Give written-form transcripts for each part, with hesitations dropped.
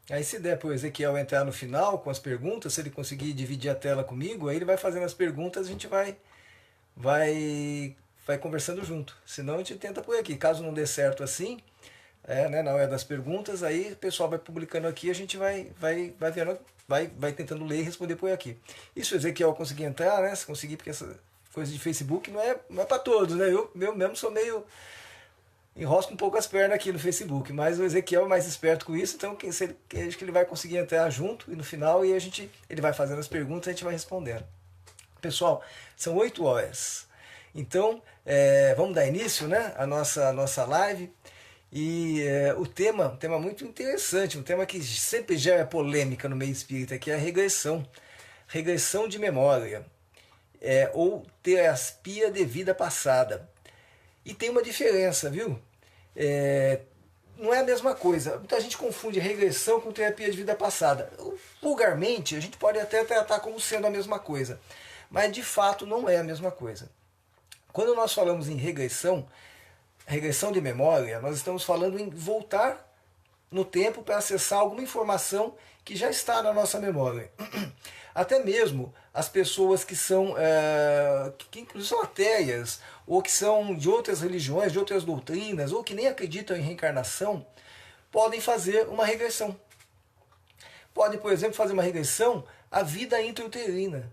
Aí se der para o Ezequiel entrar no final com as perguntas, se ele conseguir dividir a tela comigo, aí ele vai fazendo as perguntas, a gente vai conversando junto. Senão a gente tenta por aqui. Caso não dê certo assim, né, na hora das perguntas, aí o pessoal vai publicando aqui, a gente vai vendo, vai tentando ler e responder por aqui. E se o Ezequiel conseguir entrar, né, se conseguir, porque essa coisa de Facebook não é para todos, né? Eu mesmo sou meio enrosco um pouco as pernas aqui no Facebook, mas o Ezequiel é mais esperto com isso, então acho que ele vai conseguir entrar junto e no final e ele vai fazendo as perguntas e a gente vai respondendo. Pessoal, são 8 horas. Então, vamos dar início, né, à nossa live. E um tema muito interessante, um tema que sempre gera polêmica no meio espírita, que é a regressão. Regressão de memória, ou terapia de vida passada. E tem uma diferença, viu? É, não é a mesma coisa. Muita gente confunde regressão com terapia de vida passada. Vulgarmente, a gente pode até tratar como sendo a mesma coisa, mas de fato não é a mesma coisa. Quando nós falamos em regressão de memória, nós estamos falando em voltar no tempo para acessar alguma informação que já está na nossa memória. Até mesmo as pessoas que são, que inclusive são ateias, ou que são de outras religiões, de outras doutrinas, ou que nem acreditam em reencarnação, podem fazer uma regressão. Podem, por exemplo, fazer uma regressão à vida intrauterina.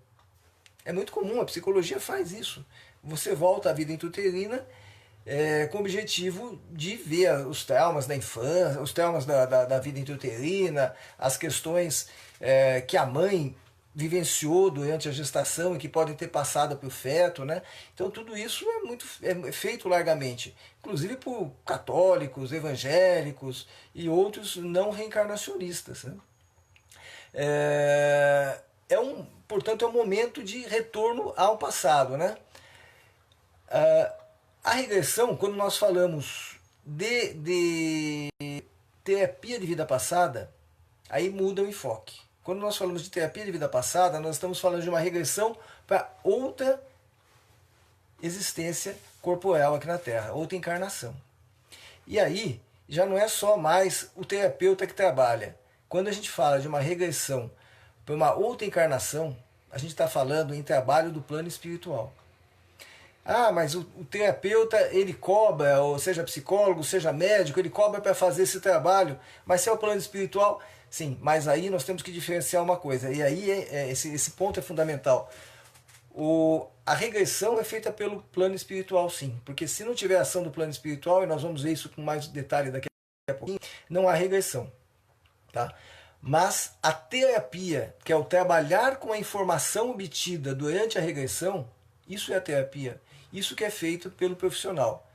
É muito comum, a psicologia faz isso. Você volta à vida intrauterina com o objetivo de ver os traumas da infância, os traumas da vida intrauterina, as questões que a mãe vivenciou durante a gestação e que podem ter passado para o feto, né? Então tudo isso é feito largamente, inclusive por católicos, evangélicos e outros não reencarnacionistas, né? Portanto, é um momento de retorno ao passado, né? A regressão, quando nós falamos de terapia de vida passada, aí muda o enfoque. Quando nós falamos de terapia de vida passada, nós estamos falando de uma regressão para outra existência corporal aqui na Terra, outra encarnação. E aí, já não é só mais o terapeuta que trabalha. Quando a gente fala de uma regressão para uma outra encarnação, a gente está falando em trabalho do plano espiritual. Ah, mas o terapeuta, ele cobra, ou seja psicólogo, seja médico, ele cobra para fazer esse trabalho, mas se é o plano espiritual, sim, mas aí nós temos que diferenciar uma coisa, e aí esse ponto é fundamental. A regressão é feita pelo plano espiritual, sim, porque se não tiver ação do plano espiritual, e nós vamos ver isso com mais detalhe daqui a pouquinho, não há regressão. Tá? Mas a terapia, que é o trabalhar com a informação obtida durante a regressão, isso é a terapia. Isso que é feito pelo profissional,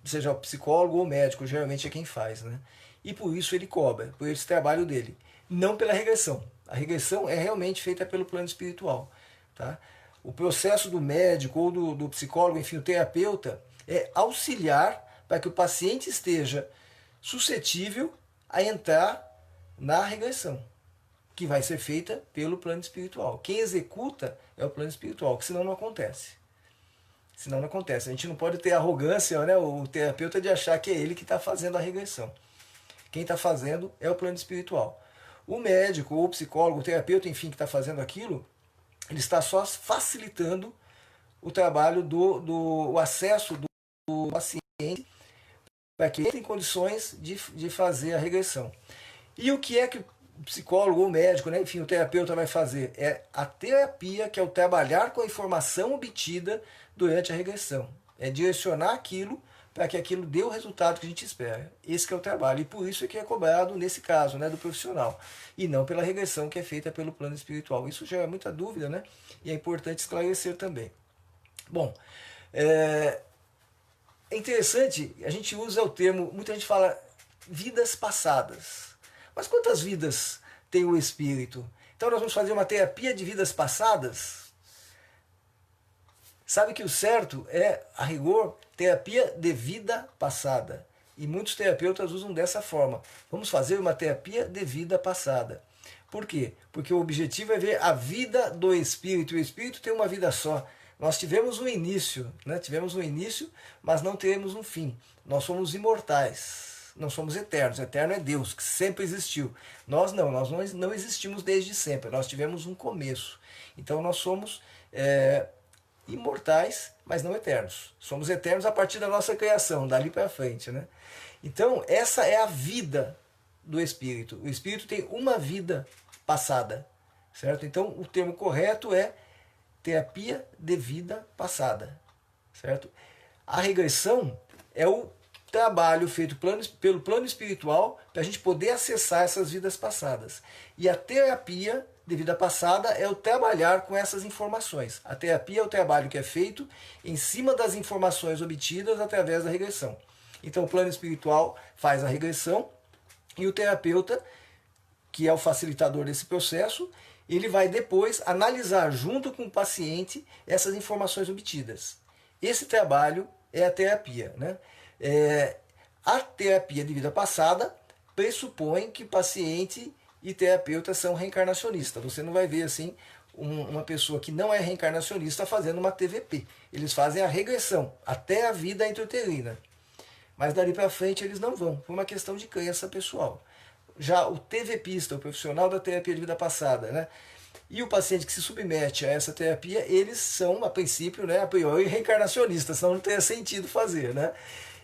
seja o psicólogo ou médico, geralmente é quem faz, né? E por isso ele cobra, por esse trabalho dele, não pela regressão. A regressão é realmente feita pelo plano espiritual, tá? O processo do médico ou do psicólogo, enfim, o terapeuta, é auxiliar para que o paciente esteja suscetível a entrar na regressão, que vai ser feita pelo plano espiritual. Quem executa é o plano espiritual, que senão não acontece. Senão não acontece. A gente não pode ter arrogância, né, o terapeuta, de achar que é ele que está fazendo a regressão. Quem está fazendo é o plano espiritual. O médico, ou o psicólogo, o terapeuta, enfim, que está fazendo aquilo, ele está só facilitando o trabalho o acesso do paciente para que ele tenha condições de fazer a regressão. E o que é que o psicólogo ou médico, né, enfim, o terapeuta vai fazer? É a terapia, que é o trabalhar com a informação obtida durante a regressão. É direcionar aquilo para que aquilo dê o resultado que a gente espera. Esse que é o trabalho. E por isso é que é cobrado, nesse caso, né, do profissional. E não pela regressão que é feita pelo plano espiritual. Isso gera muita dúvida, né? E é importante esclarecer também. Bom, é interessante, a gente usa o termo, muita gente fala vidas passadas. Mas quantas vidas tem o espírito? Então nós vamos fazer uma terapia de vidas passadas? Sabe que o certo é, a rigor, terapia de vida passada. E muitos terapeutas usam dessa forma. Vamos fazer uma terapia de vida passada. Por quê? Porque o objetivo é ver a vida do espírito. O espírito tem uma vida só. Nós tivemos um início, né? Tivemos um início, mas não teremos um fim. Nós somos imortais. não somos eternos. Eterno é Deus, que sempre existiu. Nós não existimos desde sempre. Nós tivemos um começo. Então nós somos imortais, mas não eternos. Somos eternos a partir da nossa criação, dali para frente, né? Então essa é a vida do espírito. O espírito tem uma vida passada, certo? Então o termo correto é terapia de vida passada, certo? A regressão é o trabalho feito pelo plano espiritual para a gente poder acessar essas vidas passadas. E a terapia de vida passada é o trabalhar com essas informações. A terapia é o trabalho que é feito em cima das informações obtidas através da regressão. Então o plano espiritual faz a regressão e o terapeuta, que é o facilitador desse processo, ele vai depois analisar junto com o paciente essas informações obtidas. Esse trabalho é a terapia, né? A terapia de vida passada pressupõe que paciente e terapeuta são reencarnacionistas. Você não vai ver assim uma pessoa que não é reencarnacionista fazendo uma TVP. Eles fazem a regressão até a vida intrauterina. Mas dali para frente eles não vão, por uma questão de crença pessoal. Já o TVPista, o profissional da terapia de vida passada, né? E o paciente que se submete a essa terapia, eles são, a princípio, né, a priori, reencarnacionistas, senão não teria sentido fazer, né?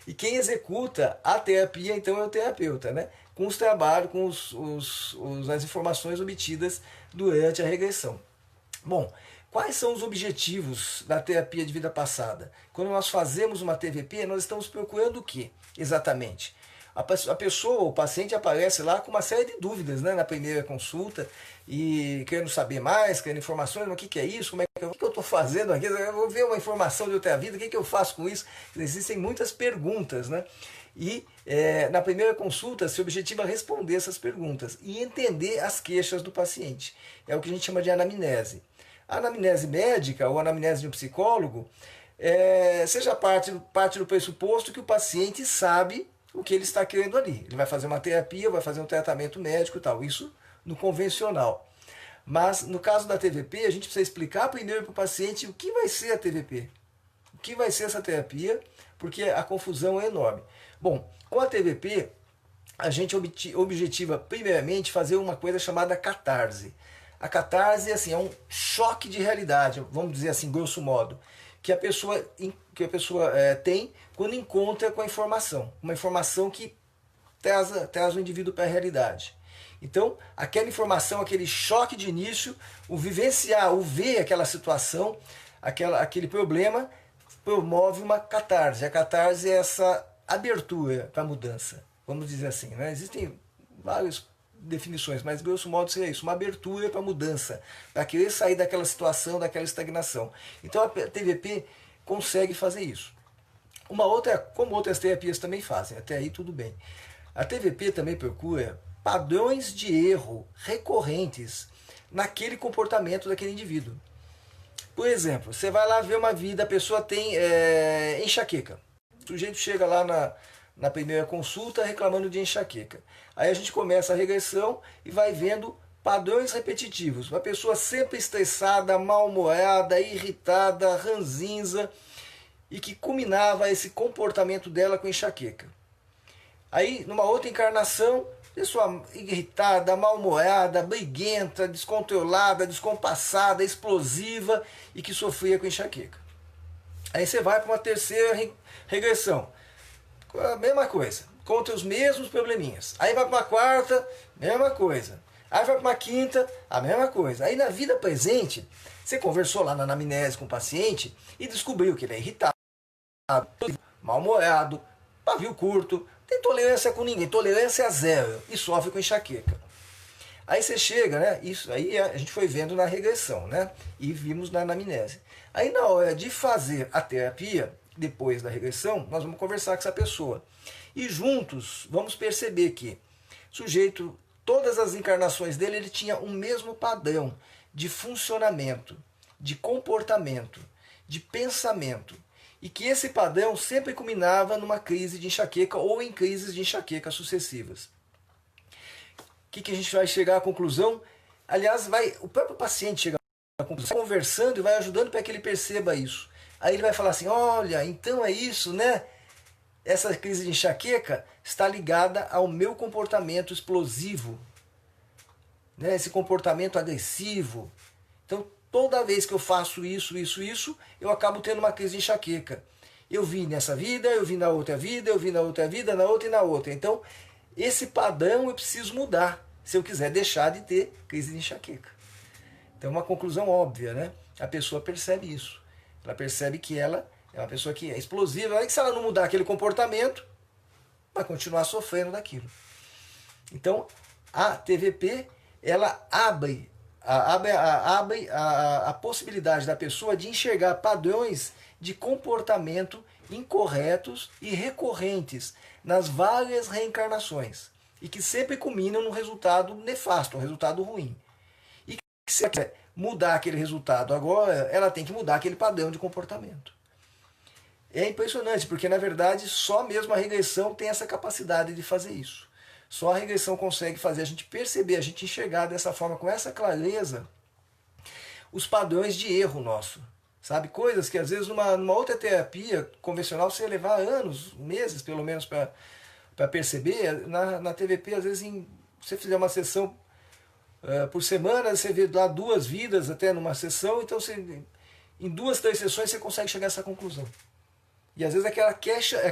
E quem executa a terapia, então, é o terapeuta, né? Com os trabalhos, com as informações obtidas durante a regressão. Bom, quais são os objetivos da terapia de vida passada? Quando nós fazemos uma TVP, nós estamos procurando o quê, exatamente? A pessoa, o paciente aparece lá com uma série de dúvidas, né, na primeira consulta e querendo saber mais, querendo informações, mas o que é isso, como é que o que eu estou fazendo aqui, eu vou ver uma informação de outra vida, o que eu faço com isso? Existem muitas perguntas, né? E na primeira consulta se objetiva responder essas perguntas e entender as queixas do paciente. É o que a gente chama de anamnese. A anamnese médica ou a anamnese de um psicólogo seja parte do pressuposto que o paciente sabe o que ele está querendo ali. Ele vai fazer uma terapia, vai fazer um tratamento médico e tal. Isso no convencional. Mas no caso da TVP, a gente precisa explicar primeiro para o paciente o que vai ser a TVP. O que vai ser essa terapia, porque a confusão é enorme. Bom, com a TVP, a gente objetiva primeiramente fazer uma coisa chamada catarse. A catarse assim, é um choque de realidade, vamos dizer assim, grosso modo, que a pessoa tem quando encontra com a informação. Uma informação que traz o indivíduo para a realidade. Então, aquela informação, aquele choque de início, o vivenciar, o ver aquela situação, aquele problema, promove uma catarse. A catarse é essa abertura para a mudança, vamos dizer assim, né? Existem várias definições, mas grosso modo seria isso, uma abertura para a mudança, para querer sair daquela situação, daquela estagnação. Então a TVP consegue fazer isso. Uma outra, como outras terapias também fazem, até aí tudo bem. A TVP também procura padrões de erro recorrentes naquele comportamento daquele indivíduo. Por exemplo, você vai lá ver uma vida, a pessoa tem enxaqueca. O sujeito chega lá na primeira consulta reclamando de enxaqueca. Aí a gente começa a regressão e vai vendo padrões repetitivos. Uma pessoa sempre estressada, mal-humorada, irritada, ranzinza, e que culminava esse comportamento dela com enxaqueca. Aí, numa outra encarnação, pessoa irritada, mal-humorada, briguenta, descontrolada, descompassada, explosiva e que sofria com enxaqueca. Aí você vai para uma terceira regressão. A mesma coisa, contra os mesmos probleminhas. Aí vai para uma quarta, mesma coisa. Aí vai para uma quinta, a mesma coisa. Aí na vida presente, você conversou lá na anamnese com o paciente e descobriu que ele é irritado, mal-humorado, pavio curto, tem tolerância com ninguém, tolerância zero e sofre com enxaqueca. Aí você chega, né? Isso aí a gente foi vendo na regressão, né? E vimos na anamnese. Aí na hora de fazer a terapia, depois da regressão, nós vamos conversar com essa pessoa. E juntos vamos perceber que o sujeito, todas as encarnações dele, ele tinha um mesmo padrão de funcionamento, de comportamento, de pensamento. E que esse padrão sempre culminava numa crise de enxaqueca ou em crises de enxaqueca sucessivas. O que a gente vai chegar à conclusão? Aliás, o próprio paciente chega à conclusão, conversando e vai ajudando para que ele perceba isso. Aí ele vai falar assim, olha, então é isso, né? essa crise de enxaqueca está ligada ao meu comportamento explosivo, né? Esse comportamento agressivo. Então, toda vez que eu faço isso, eu acabo tendo uma crise de enxaqueca. Eu vi nessa vida, eu vi na outra vida, eu vi na outra vida, na outra e na outra. Então, esse padrão eu preciso mudar se eu quiser deixar de ter crise de enxaqueca. Então, é uma conclusão óbvia, né? A pessoa percebe isso. Ela percebe que ela é uma pessoa que é explosiva. Aí, se ela não mudar aquele comportamento, vai continuar sofrendo daquilo. Então, a TVP, ela abre a possibilidade da pessoa de enxergar padrões de comportamento incorretos e recorrentes nas várias reencarnações e que sempre culminam num resultado nefasto, um resultado ruim. E que se ela quiser mudar aquele resultado agora, ela tem que mudar aquele padrão de comportamento. É impressionante, porque na verdade só mesmo a regressão tem essa capacidade de fazer isso. Só a regressão consegue fazer a gente perceber, a gente enxergar dessa forma, com essa clareza, os padrões de erro nosso. Sabe? Coisas que às vezes numa outra terapia convencional você ia levar anos, meses pelo menos para perceber. Na TVP, às vezes, se você fizer uma sessão por semana, você vê lá 2 vidas até numa sessão, então em 2, 3 sessões você consegue chegar a essa conclusão. E às vezes aquela queixa é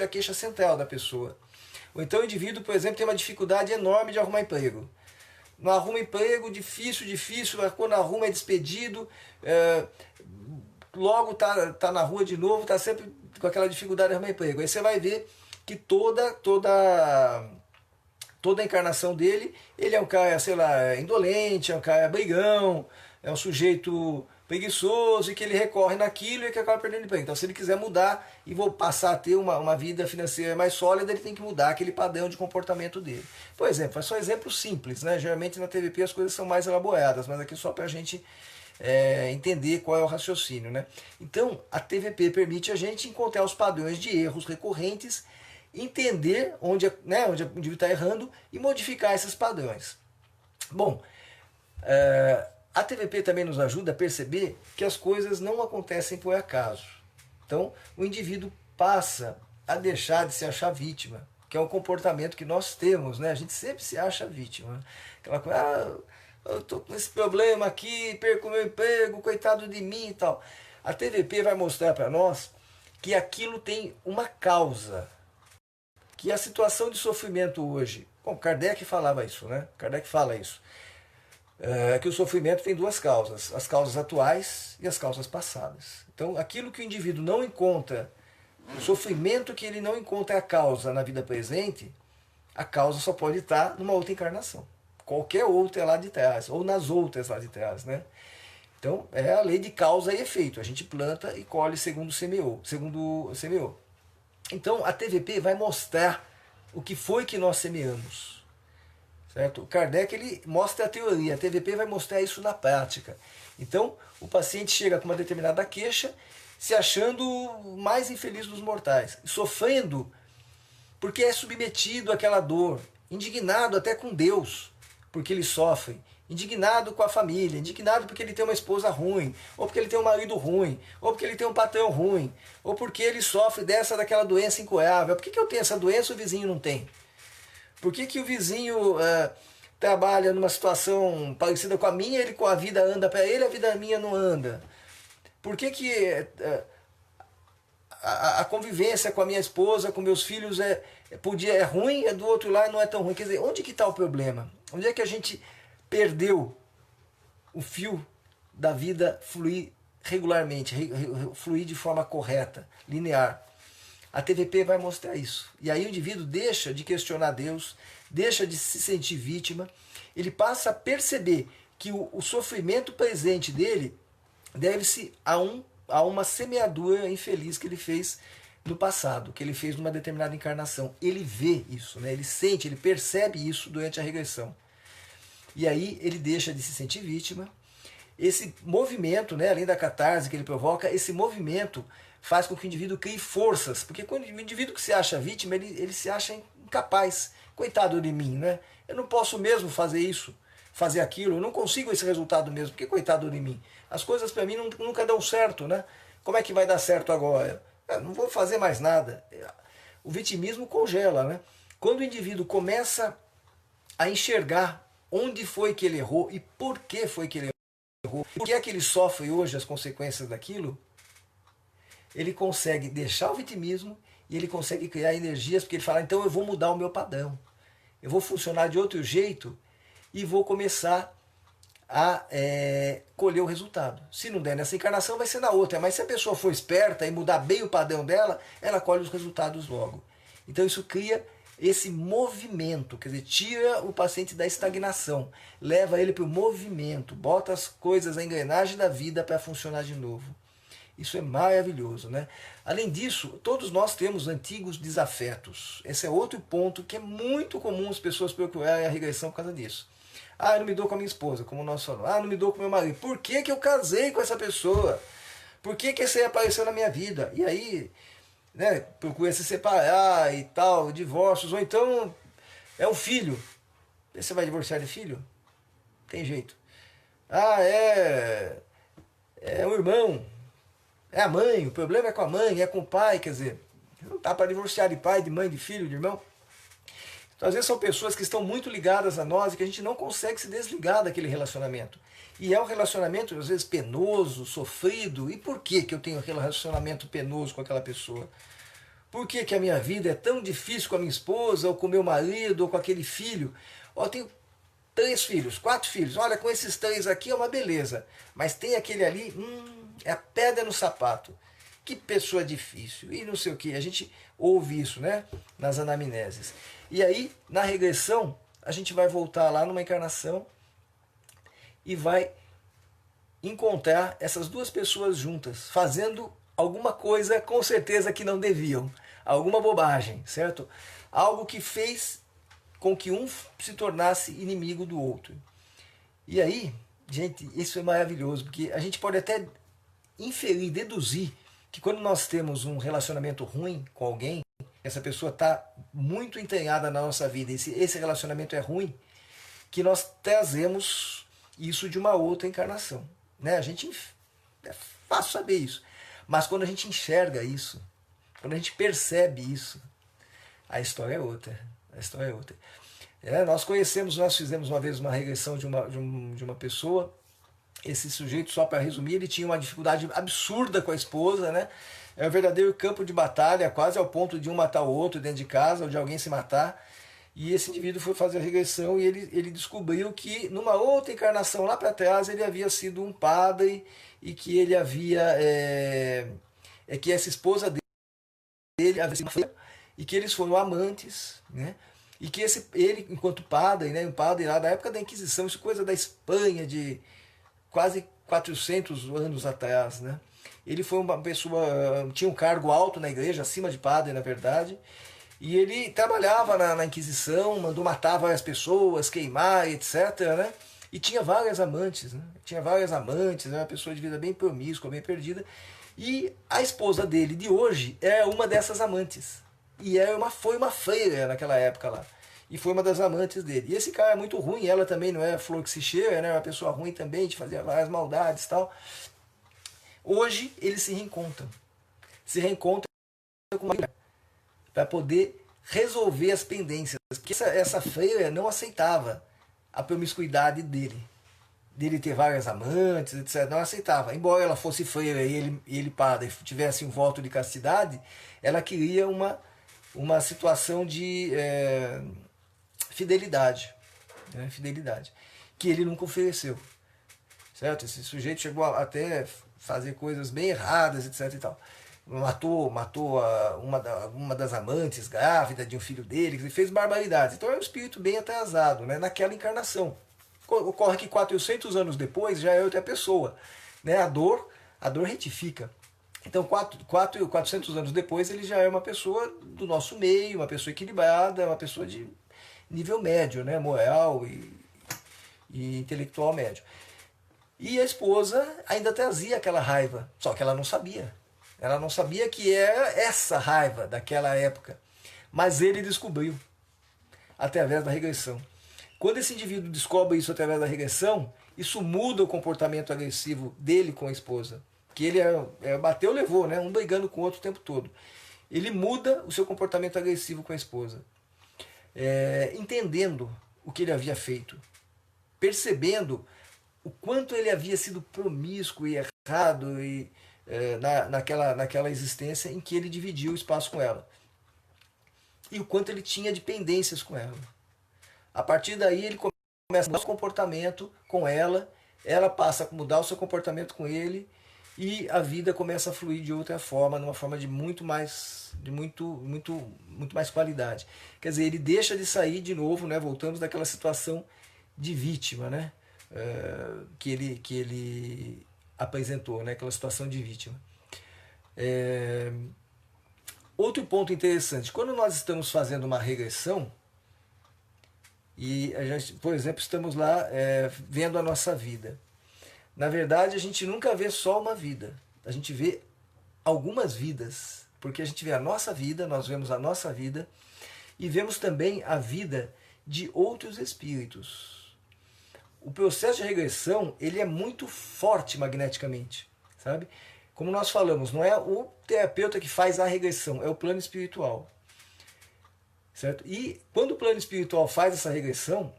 a queixa central da pessoa. Ou então o indivíduo, por exemplo, tem uma dificuldade enorme de arrumar emprego. Não arruma emprego, difícil, quando arruma é despedido, logo tá na rua de novo, tá sempre com aquela dificuldade de arrumar emprego. Aí você vai ver que toda a encarnação dele, ele é um cara, sei lá, indolente, é um cara brigão, é um sujeito preguiçoso e que ele recorre naquilo e que acaba perdendo emprego. Então, se ele quiser mudar e vou passar a ter uma vida financeira mais sólida, ele tem que mudar aquele padrão de comportamento dele. Por exemplo, é só exemplos simples, né? Geralmente na TVP as coisas são mais elaboradas, mas aqui só para a gente entender qual é o raciocínio, né? Então, a TVP permite a gente encontrar os padrões de erros recorrentes, entender onde o indivíduo está errando e modificar esses padrões. Bom, a TVP também nos ajuda a perceber que as coisas não acontecem por acaso. Então, o indivíduo passa a deixar de se achar vítima, que é um comportamento que nós temos, né? A gente sempre se acha vítima. Aquela coisa, eu estou com esse problema aqui, perco meu emprego, coitado de mim e tal. A TVP vai mostrar para nós que aquilo tem uma causa, que a situação de sofrimento hoje... Bom, Kardec falava isso, né? Kardec fala isso. Que o sofrimento tem 2 causas, as causas atuais e as causas passadas. Então, aquilo que o indivíduo não encontra, o sofrimento que ele não encontra a causa na vida presente, a causa só pode estar numa outra encarnação. Qualquer outra lá de trás, ou nas outras lá de trás, né? Então, é a lei de causa e efeito. A gente planta e colhe segundo semeou. Então, a TVP vai mostrar o que foi que nós semeamos. Certo? O Kardec ele mostra a teoria, a TVP vai mostrar isso na prática. Então, o paciente chega com uma determinada queixa, se achando o mais infeliz dos mortais, sofrendo porque é submetido àquela dor, indignado até com Deus, porque ele sofre, indignado com a família, indignado porque ele tem uma esposa ruim, ou porque ele tem um marido ruim, ou porque ele tem um patrão ruim, ou porque ele sofre daquela doença incurável. Por que eu tenho essa doença e o vizinho não tem? Por que o vizinho trabalha numa situação parecida com a minha, a vida anda para ele, a vida minha não anda? Por que a convivência com a minha esposa, com meus filhos é ruim, do outro lado não é tão ruim? Quer dizer, onde que está o problema? Onde é que a gente perdeu o fio da vida fluir regularmente, fluir de forma correta, linear? A TVP vai mostrar isso. E aí o indivíduo deixa de questionar Deus, deixa de se sentir vítima, ele passa a perceber que o sofrimento presente dele deve-se a uma semeadura infeliz que ele fez no passado, que ele fez numa determinada encarnação. Ele vê isso, né? Ele sente, ele percebe isso durante a regressão. E aí ele deixa de se sentir vítima. Esse movimento, né, além da catarse que ele provoca, esse movimento faz com que o indivíduo crie forças, porque quando o indivíduo que se acha vítima, ele se acha incapaz. Coitado de mim, né? Eu não posso mesmo fazer isso, fazer aquilo, eu não consigo esse resultado mesmo, porque coitado de mim. As coisas para mim nunca dão certo, né? Como é que vai dar certo agora? Eu não vou fazer mais nada. o vitimismo congela, né? Quando o indivíduo começa a enxergar onde foi que ele errou e por que foi que ele errou, por que é que ele sofre hoje as consequências daquilo, ele consegue deixar o vitimismo e ele consegue criar energias, porque ele fala, então eu vou mudar o meu padrão, eu vou funcionar de outro jeito e vou começar a colher o resultado. Se não der nessa encarnação, vai ser na outra. Mas se a pessoa for esperta e mudar bem o padrão dela, ela colhe os resultados logo. Então isso cria esse movimento, quer dizer, tira o paciente da estagnação, leva ele para o movimento, bota as coisas, a engrenagem da vida para funcionar de novo. Isso é maravilhoso, né? Além disso, todos nós temos antigos desafetos. Esse é outro ponto que é muito comum as pessoas procurarem a regressão por causa disso. Ah, eu não me dou com a minha esposa, como nós falamos. Ah, não me dou com o meu marido. Por que que eu casei com essa pessoa? Por que que esse aí apareceu na minha vida? E aí, né, procura se separar e tal, divórcios. Ou então, é um filho. Você vai divorciar de filho? Tem jeito. Ah, é um irmão. É a mãe. O problema é com a mãe, é com o pai. Quer dizer, não dá para divorciar de pai, de mãe, de filho, de irmão. Então, às vezes são pessoas que estão muito ligadas a nós e que a gente não consegue se desligar daquele relacionamento. E é um relacionamento, às vezes, penoso, sofrido. E por que que eu tenho aquele relacionamento penoso com aquela pessoa? Por que que a minha vida é tão difícil com a minha esposa, ou com o meu marido, ou com aquele filho? Ó, eu tenho 3 filhos, 4 filhos. Olha, com esses 3 aqui é uma beleza. Mas tem aquele ali, é a pedra no sapato. Que pessoa difícil. E não sei o que. A gente ouve isso, né? Nas anamneses. E aí, na regressão, a gente vai voltar lá numa encarnação e vai encontrar essas duas pessoas juntas, fazendo alguma coisa com certeza que não deviam. Alguma bobagem, certo? Algo que fez com que um se tornasse inimigo do outro. E aí, gente, isso é maravilhoso, porque a gente pode até inferir, deduzir, que quando nós temos um relacionamento ruim com alguém, essa pessoa está muito entranhada na nossa vida, esse relacionamento é ruim, que nós trazemos isso de uma outra encarnação. Né? É fácil saber isso. Mas quando a gente enxerga isso, quando a gente percebe isso, a história é outra. A história é outra. Nós fizemos uma vez uma regressão de uma pessoa. Esse sujeito, só para resumir, ele tinha uma dificuldade absurda com a esposa, né? É um verdadeiro campo de batalha, quase ao ponto de um matar o outro dentro de casa, ou de alguém se matar. E esse indivíduo foi fazer a regressão e ele descobriu que numa outra encarnação lá para trás ele havia sido um padre e que ele havia... que essa esposa dele havia sido e que eles foram amantes, né? E que ele, enquanto padre, né, um padre lá da época da Inquisição, isso é coisa da Espanha, de quase 400 anos atrás, né? Ele foi uma pessoa, tinha um cargo alto na igreja, acima de padre, na verdade, e ele trabalhava na Inquisição, mandou matar várias pessoas, queimar, etc., né? E tinha várias amantes, né? Tinha várias amantes, era uma pessoa de vida bem promíscua, bem perdida, e a esposa dele de hoje é uma dessas amantes, e foi uma freira naquela época lá. E foi uma das amantes dele. E esse cara é muito ruim, ela também não é flor que se cheira, né? É uma pessoa ruim também, de fazer várias maldades e tal. Hoje eles se reencontram. Se reencontram com uma mulher para poder resolver as pendências. Porque essa freira não aceitava a promiscuidade dele. Dele ter várias amantes, etc. Não aceitava. Embora ela fosse freira e ele padre, tivesse um voto de castidade, ela queria uma situação de... fidelidade, né? Fidelidade, que ele nunca ofereceu, certo? Esse sujeito chegou a até fazer coisas bem erradas, etc e tal. Matou uma das amantes grávida de um filho dele, que fez barbaridades. Então é um espírito bem atrasado, né? Naquela encarnação. Ocorre que 400 anos depois já é outra pessoa, né? A dor retifica. Então 400 anos depois ele já é uma pessoa do nosso meio, uma pessoa equilibrada, uma pessoa de nível médio, né? Moral e intelectual médio. E a esposa ainda trazia aquela raiva, só que ela não sabia. Ela não sabia que era essa raiva daquela época. Mas ele descobriu, através da regressão. Quando esse indivíduo descobre isso através da regressão, isso muda o comportamento agressivo dele com a esposa. Que ele bateu, levou, né? Um brigando com o outro o tempo todo. ele muda o seu comportamento agressivo com a esposa, entendendo o que ele havia feito, percebendo o quanto ele havia sido promíscuo e errado naquela existência em que ele dividiu o espaço com ela. E o quanto ele tinha dependências com ela. A partir daí ele começa a mudar o comportamento com ela, ela passa a mudar o seu comportamento com ele, e a vida começa a fluir de outra forma, numa forma de muito mais qualidade. Quer dizer, ele deixa de sair de novo, né? Voltamos daquela situação de vítima, né? Que ele apresentou, né? Aquela situação de vítima. Outro ponto interessante, quando nós estamos fazendo uma regressão, e a gente, por exemplo, estamos lá vendo a nossa vida. Na verdade, a gente nunca vê só uma vida, a gente vê algumas vidas, porque a gente vê a nossa vida, nós vemos a nossa vida, e vemos também a vida de outros espíritos. O processo de regressão, ele é muito forte magneticamente, sabe? Como nós falamos, não é o terapeuta que faz a regressão, é o plano espiritual. Certo? E quando o plano espiritual faz essa regressão,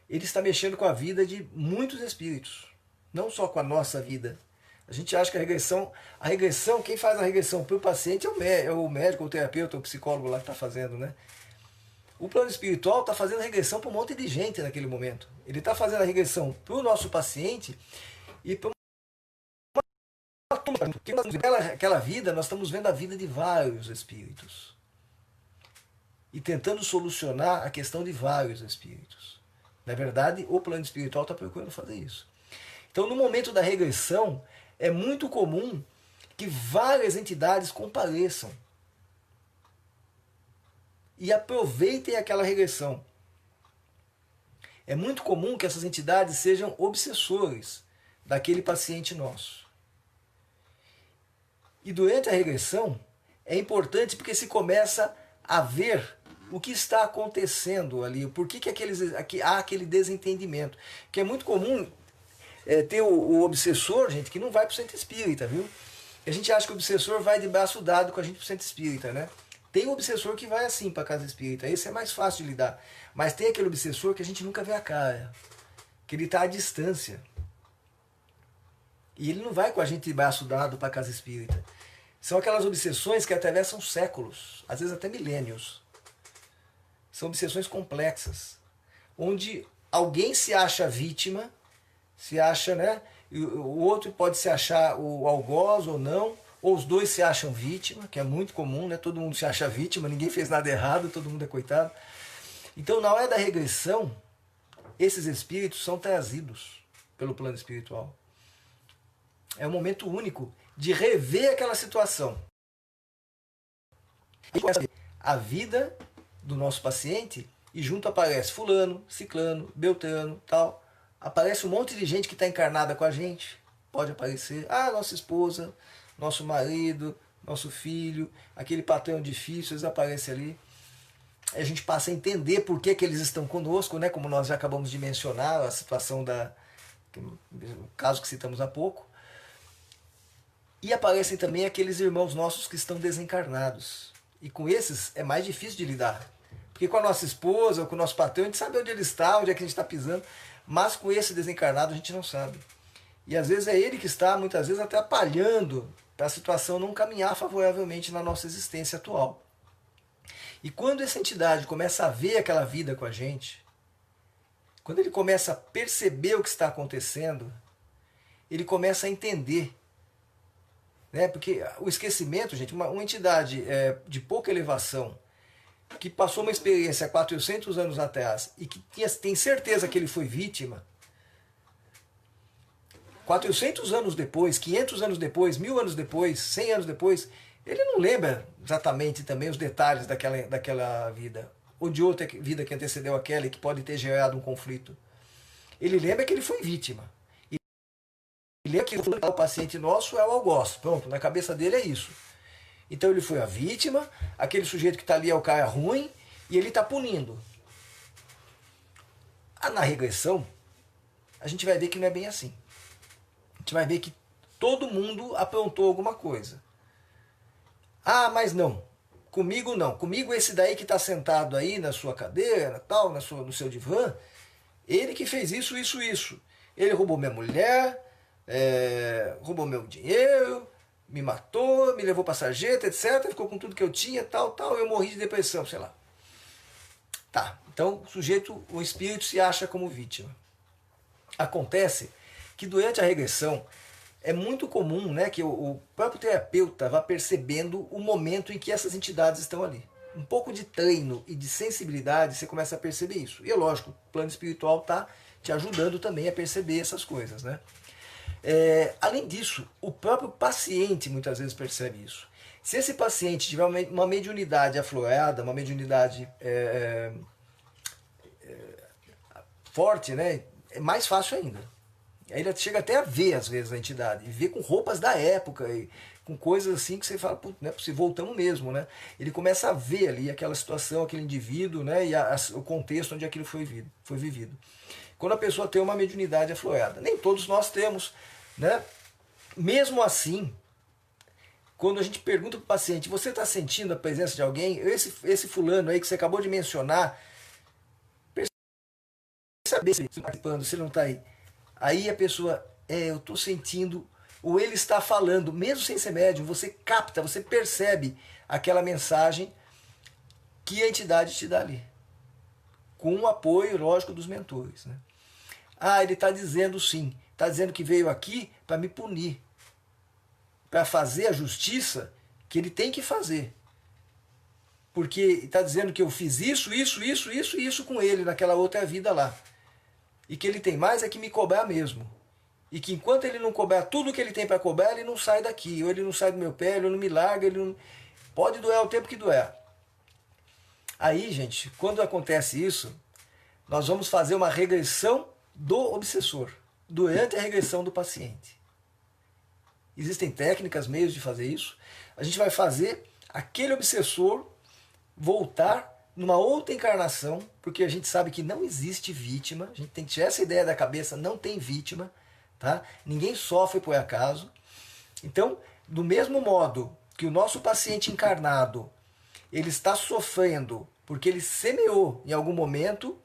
ele está mexendo com a vida de muitos espíritos, não só com a nossa vida. A gente acha que a regressão, quem faz a regressão para o paciente é o médico, o terapeuta, o psicólogo lá que está fazendo, né? O plano espiritual está fazendo a regressão para um monte de gente naquele momento. Ele está fazendo a regressão para o nosso paciente e para porque aquela vida, nós estamos vendo a vida de vários espíritos. E tentando solucionar a questão de vários espíritos. Na verdade, o plano espiritual está procurando fazer isso. Então, no momento da regressão, é muito comum que várias entidades compareçam e aproveitem aquela regressão. É muito comum que essas entidades sejam obsessores daquele paciente nosso. E durante a regressão, é importante porque se começa a ver o que está acontecendo ali, por que há aquele desentendimento. Que é muito comum ter o obsessor, gente, que não vai para o centro espírita, viu? A gente acha que o obsessor vai de braço dado com a gente para o centro espírita, né? Tem o obsessor que vai assim para a casa espírita, esse é mais fácil de lidar. Mas tem aquele obsessor que a gente nunca vê a cara, que ele está à distância. E ele não vai com a gente de braço dado para a casa espírita. São aquelas obsessões que atravessam séculos, às vezes até milênios. São obsessões complexas, onde alguém se acha vítima, se acha, né? E o outro pode se achar o algoz ou não, ou os dois se acham vítima, que é muito comum, né? Todo mundo se acha vítima, ninguém fez nada errado, todo mundo é coitado. Então, na hora da regressão, esses espíritos são trazidos pelo plano espiritual. É um momento único de rever aquela situação. A vida do nosso paciente, e junto aparece fulano, ciclano, beltrano, tal. Aparece um monte de gente que está encarnada com a gente. Pode aparecer, nossa esposa, nosso marido, nosso filho, aquele patrão difícil, eles aparecem ali. A gente passa a entender por que eles estão conosco, né? Como nós já acabamos de mencionar, a situação o caso que citamos há pouco. E aparecem também aqueles irmãos nossos que estão desencarnados. E com esses é mais difícil de lidar. Porque com a nossa esposa ou com o nosso patrão, a gente sabe onde ele está, onde é que a gente está pisando. Mas com esse desencarnado a gente não sabe. E às vezes é ele que está, muitas vezes, atrapalhando para a situação não caminhar favoravelmente na nossa existência atual. E quando essa entidade começa a ver aquela vida com a gente, quando ele começa a perceber o que está acontecendo, ele começa a entender. Né? Porque o esquecimento, gente, uma entidade de pouca elevação, que passou uma experiência há 400 anos atrás e que tem certeza que ele foi vítima, 400 anos depois, 500 anos depois, 1000 anos depois, 100 anos depois, ele não lembra exatamente também os detalhes daquela vida, ou de outra vida que antecedeu aquela e que pode ter gerado um conflito. Ele lembra que ele foi vítima. Ele lembra que o paciente nosso é o algoz. Pronto, na cabeça dele é isso. Então ele foi a vítima, aquele sujeito que está ali é o cara ruim, e ele está punindo. Na regressão, a gente vai ver que não é bem assim. A gente vai ver que todo mundo aprontou alguma coisa. Ah, mas não. Comigo não. Comigo esse daí que está sentado aí na sua cadeira, tal, no seu divã, ele que fez isso, isso, isso. Ele roubou minha mulher, roubou meu dinheiro, me matou, me levou para sarjeta, etc. Ficou com tudo que eu tinha, tal, tal. Eu morri de depressão, sei lá. Tá, então o sujeito, o espírito se acha como vítima. Acontece que durante a regressão é muito comum, né, que o próprio terapeuta vá percebendo o momento em que essas entidades estão ali. Um pouco de treino e de sensibilidade, você começa a perceber isso. E é lógico, o plano espiritual está te ajudando também a perceber essas coisas, né? Além disso, o próprio paciente muitas vezes percebe isso. Se esse paciente tiver uma mediunidade aflorada, uma mediunidade forte, né, é mais fácil ainda. Aí ele chega até a ver, às vezes, a entidade, e vê com roupas da época, e com coisas assim que você fala, putz, não é possível, voltamos mesmo, né? Ele começa a ver ali aquela situação, aquele indivíduo, né, e o contexto onde aquilo foi vivido. Quando a pessoa tem uma mediunidade aflorada, nem todos nós temos, né? Mesmo assim, quando a gente pergunta para o paciente, você está sentindo a presença de alguém? Esse fulano aí que você acabou de mencionar, saber se ele está participando, se ele não está aí. Aí a pessoa, eu estou sentindo, ou ele está falando, mesmo sem ser médium, você capta, você percebe aquela mensagem que a entidade te dá ali. Com o apoio, lógico, dos mentores. Né? Ah, ele está dizendo sim, está dizendo que veio aqui para me punir, para fazer a justiça que ele tem que fazer. Porque está dizendo que eu fiz isso, isso, isso, isso e isso com ele naquela outra vida lá. E que ele tem mais é que me cobrar mesmo. E que enquanto ele não cobrar tudo que ele tem para cobrar, ele não sai daqui. Ou ele não sai do meu pé, ele não me larga, ele não... Pode doer o tempo que doer. Aí, gente, quando acontece isso, nós vamos fazer uma regressão do obsessor, durante a regressão do paciente. Existem técnicas, meios de fazer isso. A gente vai fazer aquele obsessor voltar numa outra encarnação, porque a gente sabe que não existe vítima, a gente tem que tirar essa ideia da cabeça, não tem vítima, tá? Ninguém sofre por acaso. Então, do mesmo modo que o nosso paciente encarnado, ele está sofrendo porque ele semeou em algum momento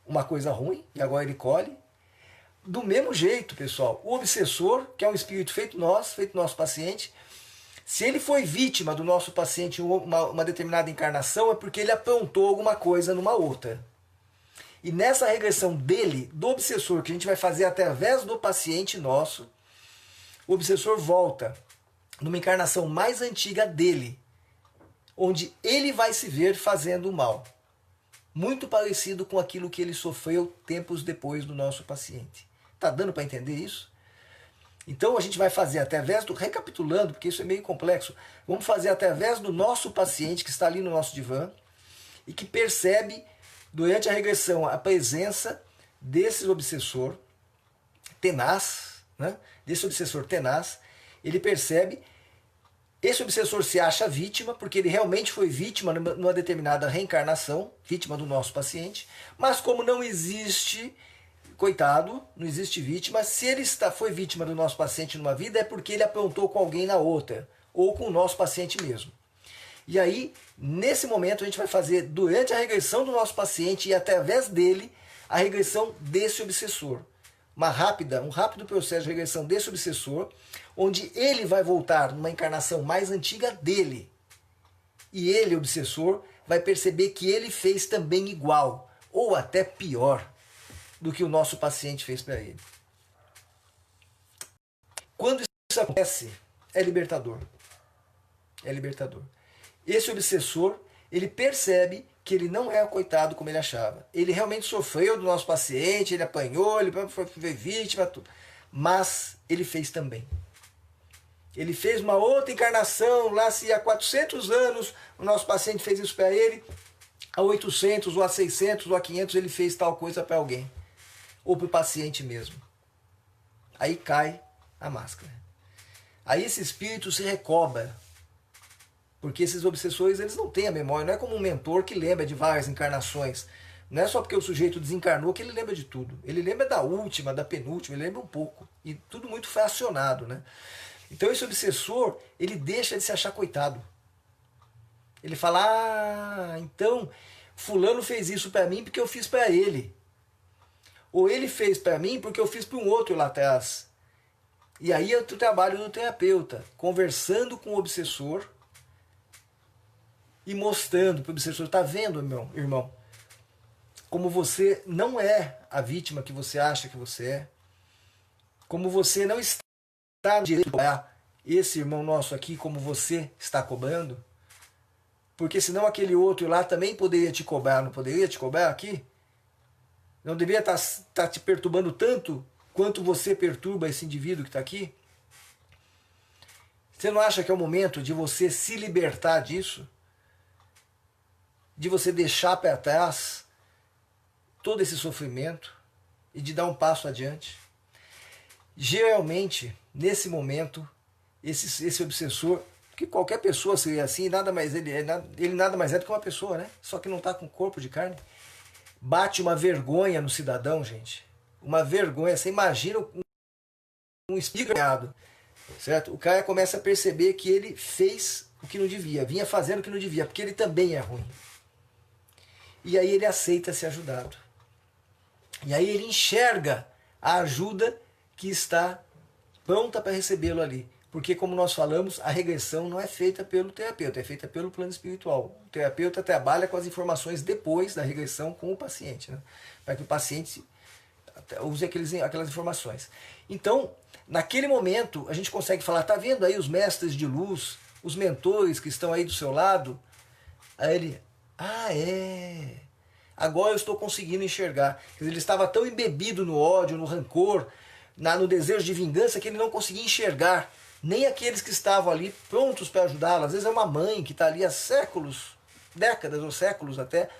uma coisa ruim e agora ele colhe, do mesmo jeito, pessoal, o obsessor, que é um espírito feito nosso paciente, se ele foi vítima do nosso paciente em uma determinada encarnação, é porque ele aprontou alguma coisa numa outra. E nessa regressão dele, do obsessor, que a gente vai fazer através do paciente nosso, o obsessor volta numa encarnação mais antiga dele, onde ele vai se ver fazendo o mal. Muito parecido com aquilo que ele sofreu tempos depois do nosso paciente. Tá dando para entender isso? Então a gente vai fazer através do, recapitulando, porque isso é meio complexo, vamos fazer através do nosso paciente que está ali no nosso divã e que percebe durante a regressão a presença desse obsessor tenaz, né? Desse obsessor tenaz, ele percebe, esse obsessor se acha vítima, porque ele realmente foi vítima numa determinada reencarnação, vítima do nosso paciente, mas como não existe... Coitado, não existe vítima. Se ele foi vítima do nosso paciente numa vida, é porque ele aprontou com alguém na outra, ou com o nosso paciente mesmo. E aí, nesse momento, a gente vai fazer, durante a regressão do nosso paciente e através dele, a regressão desse obsessor. Um rápido processo de regressão desse obsessor, onde ele vai voltar numa encarnação mais antiga dele. E ele, obsessor, vai perceber que ele fez também igual, ou até pior, do que o nosso paciente fez para ele. Quando isso acontece, é libertador. É libertador. Esse obsessor, ele percebe que ele não é coitado como ele achava. Ele realmente sofreu do nosso paciente, ele apanhou, ele foi vítima, tudo. Mas ele fez também. Ele fez uma outra encarnação, lá se há 400 anos o nosso paciente fez isso para ele, há 800, ou há 600, ou há 500 ele fez tal coisa para alguém. Ou para o paciente mesmo. Aí cai a máscara. Aí esse espírito se recobra. Porque esses obsessores, eles não têm a memória. Não é como um mentor que lembra de várias encarnações. Não é só porque o sujeito desencarnou que ele lembra de tudo. Ele lembra da última, da penúltima, ele lembra um pouco. E tudo muito fracionado, né? Então esse obsessor, ele deixa de se achar coitado. Ele fala, então fulano fez isso para mim porque eu fiz para ele. Ou ele fez para mim porque eu fiz para um outro lá atrás. E aí é o trabalho do terapeuta, conversando com o obsessor e mostrando para o obsessor, tá vendo, meu irmão, como você não é a vítima que você acha que você é, como você não está no direito de cobrar esse irmão nosso aqui como você está cobrando, porque senão aquele outro lá também poderia te cobrar, não poderia te cobrar aqui? Não deveria estar te perturbando tanto quanto você perturba esse indivíduo que está aqui? Você não acha que é o momento de você se libertar disso? De você deixar para trás todo esse sofrimento e de dar um passo adiante? Geralmente, nesse momento, esse obsessor, que qualquer pessoa seria assim, ele nada mais é do que uma pessoa, né? Só que não está com corpo de carne. Bate uma vergonha no cidadão, gente. Uma vergonha. Você imagina um espírito, certo? O cara começa a perceber que ele fez o que não devia, vinha fazendo o que não devia, porque ele também é ruim. E aí ele aceita ser ajudado. E aí ele enxerga a ajuda que está pronta para recebê-lo ali. Porque, como nós falamos, a regressão não é feita pelo terapeuta, é feita pelo plano espiritual. O terapeuta trabalha com as informações depois da regressão com o paciente, né? Para que o paciente use aquelas informações. Então, naquele momento, a gente consegue falar, tá vendo aí os mestres de luz, os mentores que estão aí do seu lado? Aí ele, agora eu estou conseguindo enxergar. Quer dizer, ele estava tão embebido no ódio, no rancor, no desejo de vingança, que ele não conseguia enxergar nem aqueles que estavam ali prontos para ajudá-lo. Às vezes é uma mãe que está ali há séculos, décadas ou séculos até,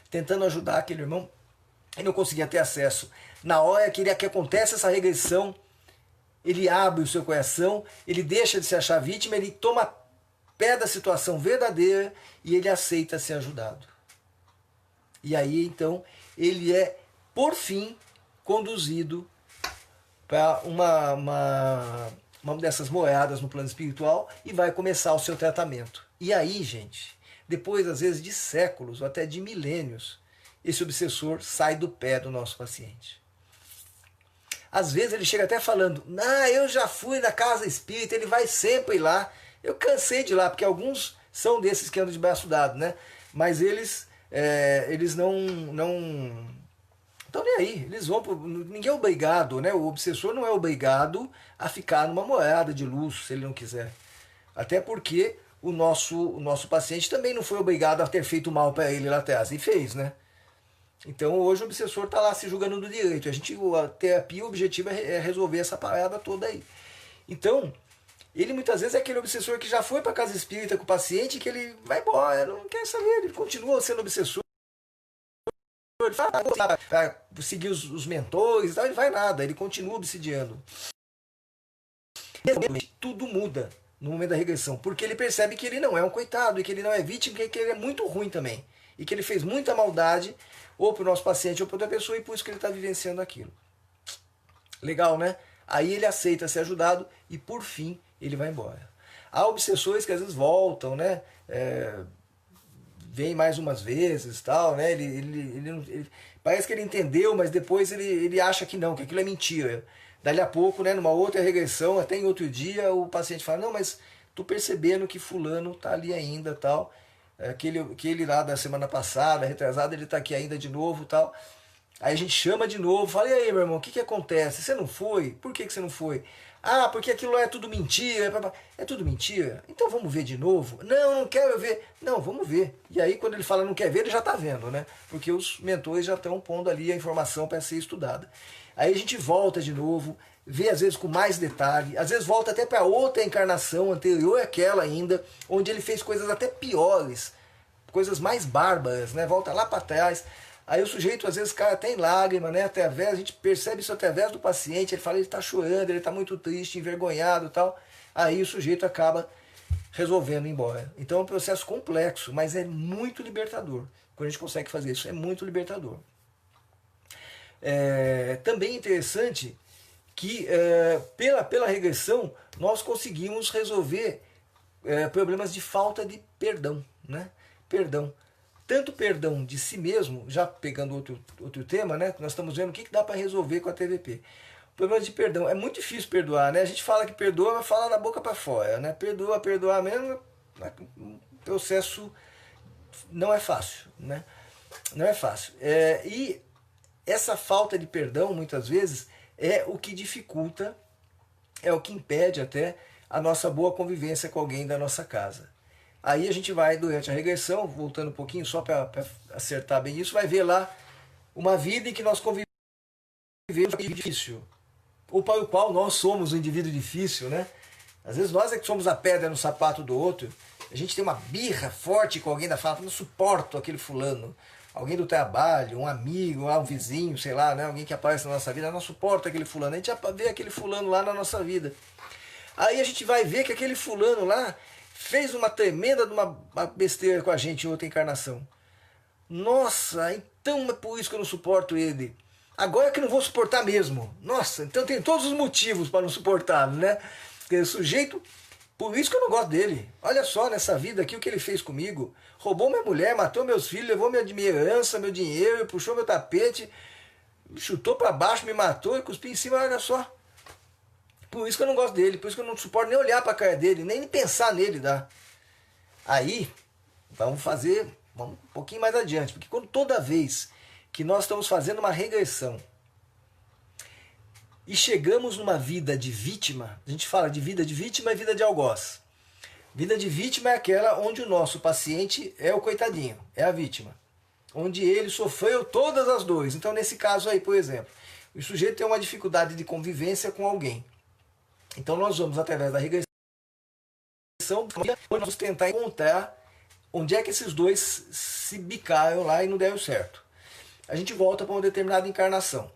tentando ajudar aquele irmão e não conseguia ter acesso. Na hora que acontece essa regressão, ele abre o seu coração, ele deixa de se achar vítima, ele toma pé da situação verdadeira e ele aceita ser ajudado. E aí, então, ele é, por fim, conduzido para uma dessas moedas no plano espiritual e vai começar o seu tratamento. E aí, gente, depois, às vezes, de séculos ou até de milênios, esse obsessor sai do pé do nosso paciente. Às vezes ele chega até falando, eu já fui na casa espírita, ele vai sempre lá. Eu cansei de ir lá, porque alguns são desses que andam de braço dado, né? Mas eles não estão nem aí. Eles vão ninguém é obrigado, né? O obsessor não é obrigado a ficar numa moeda de luz, se ele não quiser. Até porque o nosso paciente também não foi obrigado a ter feito mal para ele lá atrás, e fez, né? Então hoje o obsessor está lá se julgando do direito. A terapia, o objetivo é resolver essa parada toda aí. Então, ele muitas vezes é aquele obsessor que já foi para a casa espírita com o paciente, que ele vai embora, não quer saber, ele continua sendo obsessor. Ele fala para seguir os mentores e tal, ele vai nada, ele continua obsidiando. Tudo muda no momento da regressão, porque ele percebe que ele não é um coitado, e que ele não é vítima, e que ele é muito ruim também. E que ele fez muita maldade, ou para o nosso paciente, ou para outra pessoa, e por isso que ele está vivenciando aquilo. Legal, né? Aí ele aceita ser ajudado, e por fim, ele vai embora. Há obsessores que às vezes voltam, né? Vem mais umas vezes, tal, né? Ele parece que ele entendeu, mas depois ele acha que não, que aquilo é mentira. Dali a pouco, né, numa outra regressão, até em outro dia, o paciente fala, não, mas tô percebendo que fulano tá ali ainda, tal. Aquele lá da semana passada, retrasada, ele tá aqui ainda de novo, tal. Aí a gente chama de novo, fala, e aí, meu irmão, o que acontece? Você não foi? Por que você não foi? Porque aquilo lá é tudo mentira. É tudo mentira? Então vamos ver de novo? Não quero ver. Não, vamos ver. E aí quando ele fala não quer ver, ele já está vendo, né? Porque os mentores já estão pondo ali a informação para ser estudada. Aí a gente volta de novo, vê às vezes com mais detalhe, às vezes volta até para outra encarnação anterior àquela ainda, onde ele fez coisas até piores, coisas mais bárbaras, né? Volta lá para trás. Aí o sujeito, às vezes, cai até em lágrima, né? A gente percebe isso através do paciente, ele fala, ele está chorando, ele está muito triste, envergonhado e tal. Aí o sujeito acaba resolvendo ir embora. Então é um processo complexo, mas é muito libertador. Quando a gente consegue fazer isso, é muito libertador. Também é interessante que pela regressão nós conseguimos resolver problemas de falta de perdão, né? Perdão. Tanto perdão de si mesmo, já pegando outro tema, né? Nós estamos vendo o que dá para resolver com a TVP. Problema de perdão. É muito difícil perdoar, né? A gente fala que perdoa, mas fala da boca para fora, né? Perdoar mesmo, o processo não é fácil, né? Não é fácil. E essa falta de perdão, muitas vezes, é o que dificulta, é o que impede até a nossa boa convivência com alguém da nossa casa. Aí a gente vai, durante a regressão, voltando um pouquinho, só para acertar bem isso, vai ver lá uma vida em que nós convivemos com um indivíduo difícil, ou para o qual nós somos um indivíduo difícil, né? Às vezes nós é que somos a pedra no sapato do outro, a gente tem uma birra forte com alguém da família, não suporto aquele fulano, alguém do trabalho, um amigo, um vizinho, sei lá, né? Alguém que aparece na nossa vida, não suporta aquele fulano, a gente já vê aquele fulano lá na nossa vida. Aí a gente vai ver que aquele fulano lá fez uma tremenda de uma besteira com a gente em outra encarnação. Nossa, então é por isso que eu não suporto ele. Agora é que eu não vou suportar mesmo. Nossa, então tem todos os motivos para não suportar, né? Porque o sujeito, por isso que eu não gosto dele. Olha só nessa vida aqui o que ele fez comigo. Roubou minha mulher, matou meus filhos, levou minha herança, meu dinheiro, puxou meu tapete, chutou para baixo, me matou e cuspiu em cima, olha só. Por isso que eu não gosto dele, por isso que eu não suporto nem olhar para a cara dele, nem pensar nele, dá. Aí, vamos um pouquinho mais adiante, porque toda vez que nós estamos fazendo uma regressão e chegamos numa vida de vítima, a gente fala de vida de vítima e vida de algoz. Vida de vítima é aquela onde o nosso paciente é o coitadinho, é a vítima. Onde ele sofreu todas as dores. Então, nesse caso aí, por exemplo, o sujeito tem uma dificuldade de convivência com alguém. Então nós vamos, através da regressão, vamos tentar encontrar onde é que esses dois se bicaram lá e não deram certo. A gente volta para uma determinada encarnação,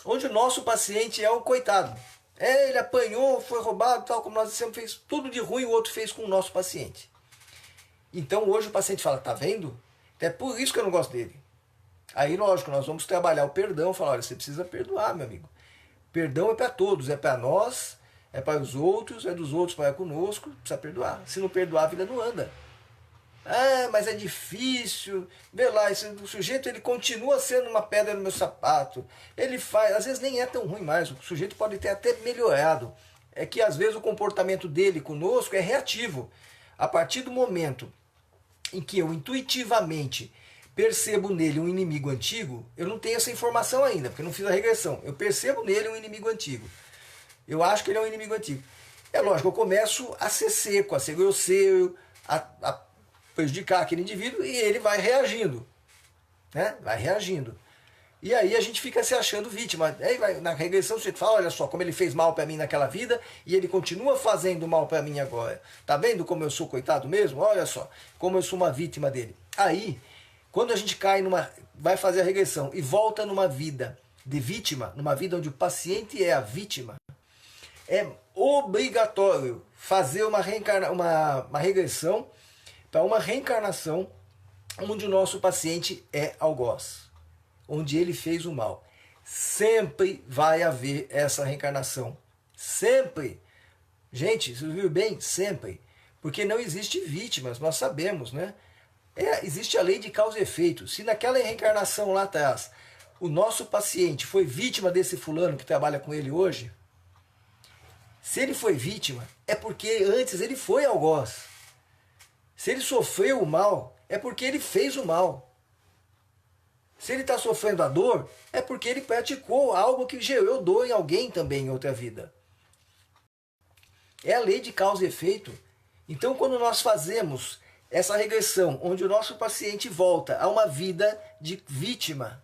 onde o nosso paciente é o coitado. Ele apanhou, foi roubado, tal como nós dissemos, fez tudo de ruim o outro fez com o nosso paciente. Então hoje o paciente fala, tá vendo? É por isso que eu não gosto dele. Aí, lógico, nós vamos trabalhar o perdão, falar, olha, você precisa perdoar, meu amigo. Perdão é para todos, é para nós, é para os outros, é dos outros para conosco, precisa perdoar. Se não perdoar, a vida não anda. Ah, mas é difícil. Vê lá, o sujeito ele continua sendo uma pedra no meu sapato. Ele faz, às vezes nem é tão ruim mais. O sujeito pode ter até melhorado. É que às vezes o comportamento dele conosco é reativo. A partir do momento em que eu intuitivamente percebo nele um inimigo antigo, eu não tenho essa informação ainda, porque eu não fiz a regressão. Eu percebo nele um inimigo antigo. Eu acho que ele é um inimigo antigo. É lógico, eu começo a ser seco, a ser grosseiro, a prejudicar aquele indivíduo e ele vai reagindo. Né? Vai reagindo. E aí a gente fica se achando vítima. Aí vai, na regressão você fala, olha só como ele fez mal para mim naquela vida e ele continua fazendo mal para mim agora. Tá vendo como eu sou coitado mesmo? Olha só, como eu sou uma vítima dele. Aí, quando a gente vai fazer a regressão e volta numa vida de vítima, numa vida onde o paciente é a vítima, é obrigatório fazer uma regressão para uma reencarnação onde o nosso paciente é algoz, onde ele fez o mal. Sempre vai haver essa reencarnação. Sempre. Gente, você viu bem? Sempre. Porque não existe vítimas, nós sabemos, né? Existe a lei de causa e efeito. Se naquela reencarnação lá atrás o nosso paciente foi vítima desse fulano que trabalha com ele hoje, se ele foi vítima, é porque antes ele foi algoz. Se ele sofreu o mal, é porque ele fez o mal. Se ele está sofrendo a dor, é porque ele praticou algo que gerou dor em alguém também em outra vida. É a lei de causa e efeito. Então, quando nós fazemos essa regressão, onde o nosso paciente volta a uma vida de vítima,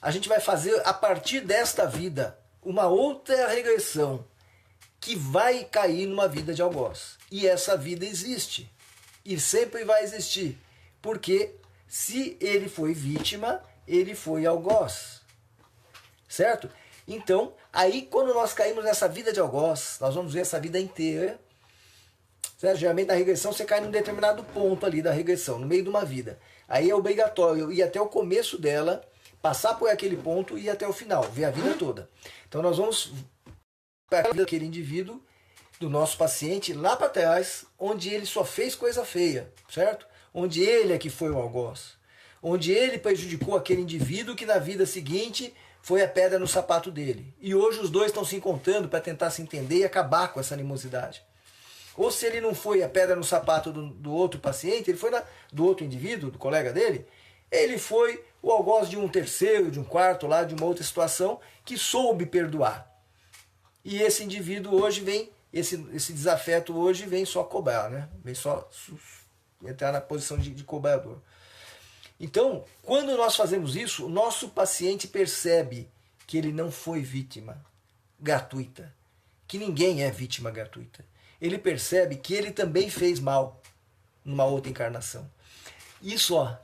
a gente vai fazer, a partir desta vida, uma outra regressão, que vai cair numa vida de algoz. E essa vida existe. E sempre vai existir. Porque se ele foi vítima, ele foi algoz. Certo? Então, aí quando nós caímos nessa vida de algoz, nós vamos ver essa vida inteira. Certo? Geralmente na regressão você cai num determinado ponto ali da regressão, no meio de uma vida. Aí é obrigatório ir até o começo dela passar por aquele ponto e ir até o final, ver a vida toda. Então nós vamos para aquele indivíduo, do nosso paciente, lá para trás, onde ele só fez coisa feia, certo? Onde ele é que foi o algoz. Onde ele prejudicou aquele indivíduo que na vida seguinte foi a pedra no sapato dele. E hoje os dois estão se encontrando para tentar se entender e acabar com essa animosidade. Ou se ele não foi a pedra no sapato do outro paciente, ele foi do outro indivíduo, do colega dele, ele foi o algoz de um terceiro, de um quarto lá, de uma outra situação, que soube perdoar. E esse indivíduo hoje vem, esse desafeto hoje vem só cobrar, né? Vem só entrar na posição de cobrador. Então, quando nós fazemos isso, o nosso paciente percebe que ele não foi vítima gratuita, que ninguém é vítima gratuita. Ele percebe que ele também fez mal numa outra encarnação. Isso, ó,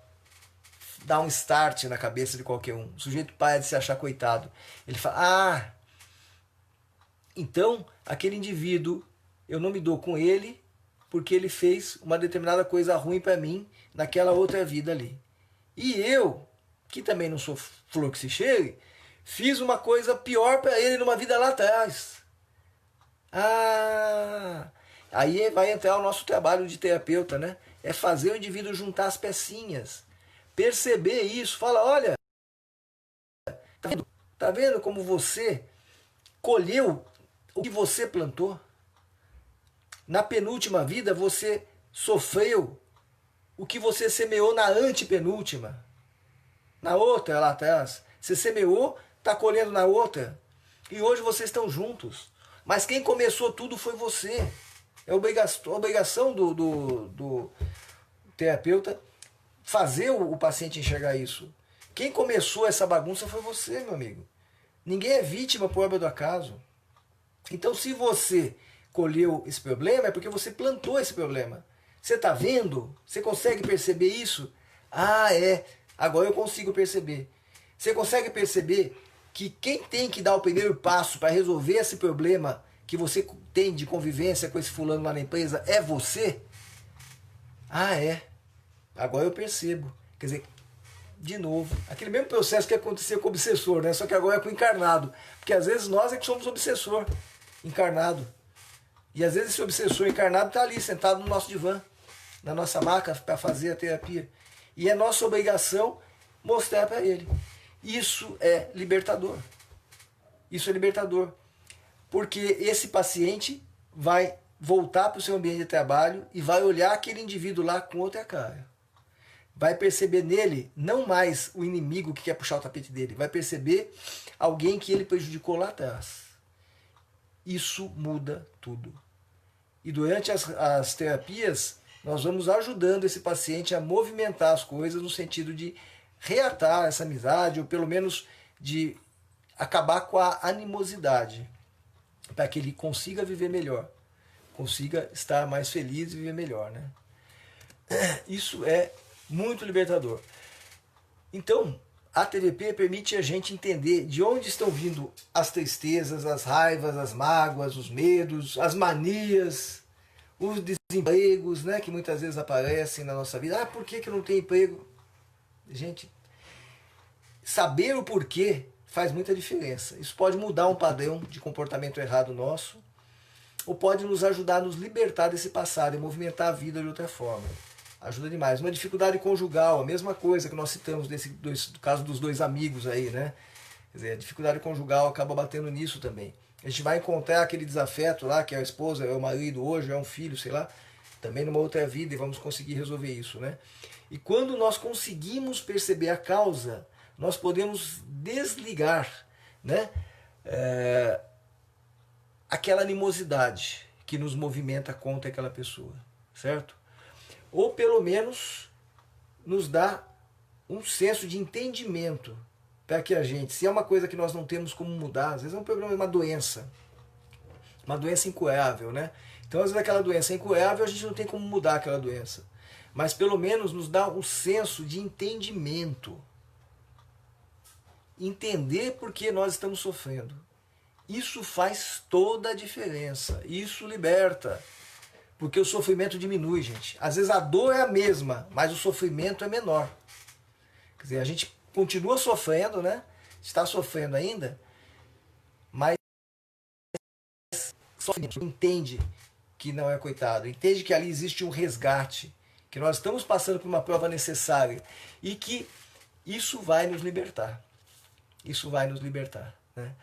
dá um start na cabeça de qualquer um. O sujeito para de se achar coitado. Ele fala, então aquele indivíduo, eu não me dou com ele porque ele fez uma determinada coisa ruim para mim naquela outra vida ali. E eu, que também não sou flor que se cheire, fiz uma coisa pior para ele numa vida lá atrás. Aí vai entrar o nosso trabalho de terapeuta, né? É fazer o indivíduo juntar as pecinhas. Perceber isso. Fala, olha, tá vendo como você colheu o que você plantou? Na penúltima vida você sofreu o que você semeou na antepenúltima. Na outra, lá atrás. Você semeou, está colhendo na outra. E hoje vocês estão juntos. Mas quem começou tudo foi você. É obrigação do terapeuta fazer o paciente enxergar isso. Quem começou essa bagunça foi você, meu amigo. Ninguém é vítima por obra do acaso. Então, se você colheu esse problema, é porque você plantou esse problema. Você está vendo? Você consegue perceber isso? Agora eu consigo perceber. Você consegue perceber que quem tem que dar o primeiro passo para resolver esse problema que você tem de convivência com esse fulano lá na empresa é você? Agora eu percebo. Quer dizer, de novo, aquele mesmo processo que aconteceu com o obsessor, né? Só que agora é com o encarnado. Porque às vezes nós é que somos obsessor encarnado. E às vezes esse obsessor encarnado está ali, sentado no nosso divã, na nossa maca, para fazer a terapia. E é nossa obrigação mostrar para ele. Isso é libertador. Isso é libertador. Porque esse paciente vai voltar para o seu ambiente de trabalho e vai olhar aquele indivíduo lá com outra cara. Vai perceber nele não mais o inimigo que quer puxar o tapete dele, vai perceber alguém que ele prejudicou lá atrás. Isso muda tudo. E durante as terapias, nós vamos ajudando esse paciente a movimentar as coisas no sentido de reatar essa amizade, ou pelo menos de acabar com a animosidade, para que ele consiga viver melhor, consiga estar mais feliz e viver melhor, né? Isso é muito libertador. Então, a TVP permite a gente entender de onde estão vindo as tristezas, as raivas, as mágoas, os medos, as manias, os desempregos, né, que muitas vezes aparecem na nossa vida. Por que eu não tenho emprego? Gente, saber o porquê faz muita diferença. Isso pode mudar um padrão de comportamento errado nosso, ou pode nos ajudar a nos libertar desse passado e movimentar a vida de outra forma. Ajuda demais. Uma dificuldade conjugal, a mesma coisa que nós citamos do caso dos dois amigos aí, né? Quer dizer, a dificuldade conjugal acaba batendo nisso também. A gente vai encontrar aquele desafeto lá, que é a esposa, é o marido hoje, é um filho, sei lá, também numa outra vida, e vamos conseguir resolver isso, né? E quando nós conseguimos perceber a causa, nós podemos desligar, né, aquela animosidade que nos movimenta contra aquela pessoa, certo? Ou pelo menos nos dá um senso de entendimento para que a gente, se é uma coisa que nós não temos como mudar, às vezes é um problema, uma doença incurável, né? Então às vezes aquela doença é incurável, a gente não tem como mudar aquela doença, mas pelo menos nos dá um senso de entendimento, entender por que nós estamos sofrendo. Isso faz toda a diferença, isso liberta. Porque o sofrimento diminui, gente. Às vezes a dor é a mesma, mas o sofrimento é menor. Quer dizer, a gente continua sofrendo, né? Está sofrendo ainda, mas entende que não é coitado, entende que ali existe um resgate, que nós estamos passando por uma prova necessária e que isso vai nos libertar. Isso vai nos libertar. Né?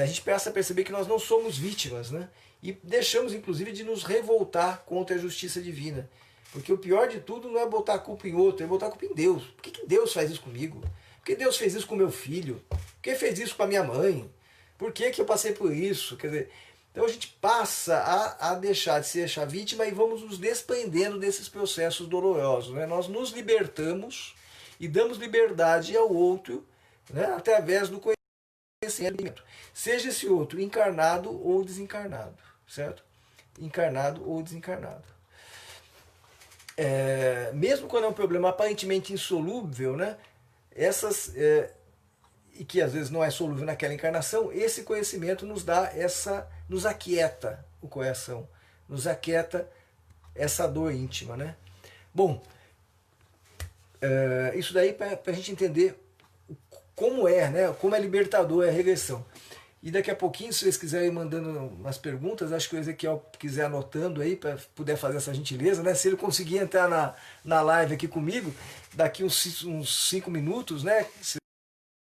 A gente passa a perceber que nós não somos vítimas, né? E deixamos inclusive de nos revoltar contra a justiça divina. Porque o pior de tudo não é botar a culpa em outro, é botar a culpa em Deus. Por que Deus faz isso comigo? Por que Deus fez isso com meu filho? Por que fez isso com a minha mãe? Por que eu passei por isso? Quer dizer, então a gente passa a deixar de se achar vítima e vamos nos desprendendo desses processos dolorosos. Né? Nós nos libertamos e damos liberdade ao outro, né? Através do conhecimento. Seja esse outro encarnado ou desencarnado. Certo? Encarnado ou desencarnado. Mesmo quando é um problema aparentemente insolúvel, né? E que às vezes não é solúvel naquela encarnação, esse conhecimento nos aquieta o coração, nos aquieta essa dor íntima, né? Bom, isso daí para a gente entender como né? Como é libertador a regressão. E daqui a pouquinho, se vocês quiserem ir mandando umas perguntas, acho que o Ezequiel quiser anotando aí, para poder fazer essa gentileza, né? Se ele conseguir entrar na live aqui comigo, daqui uns 5 minutos, né? Se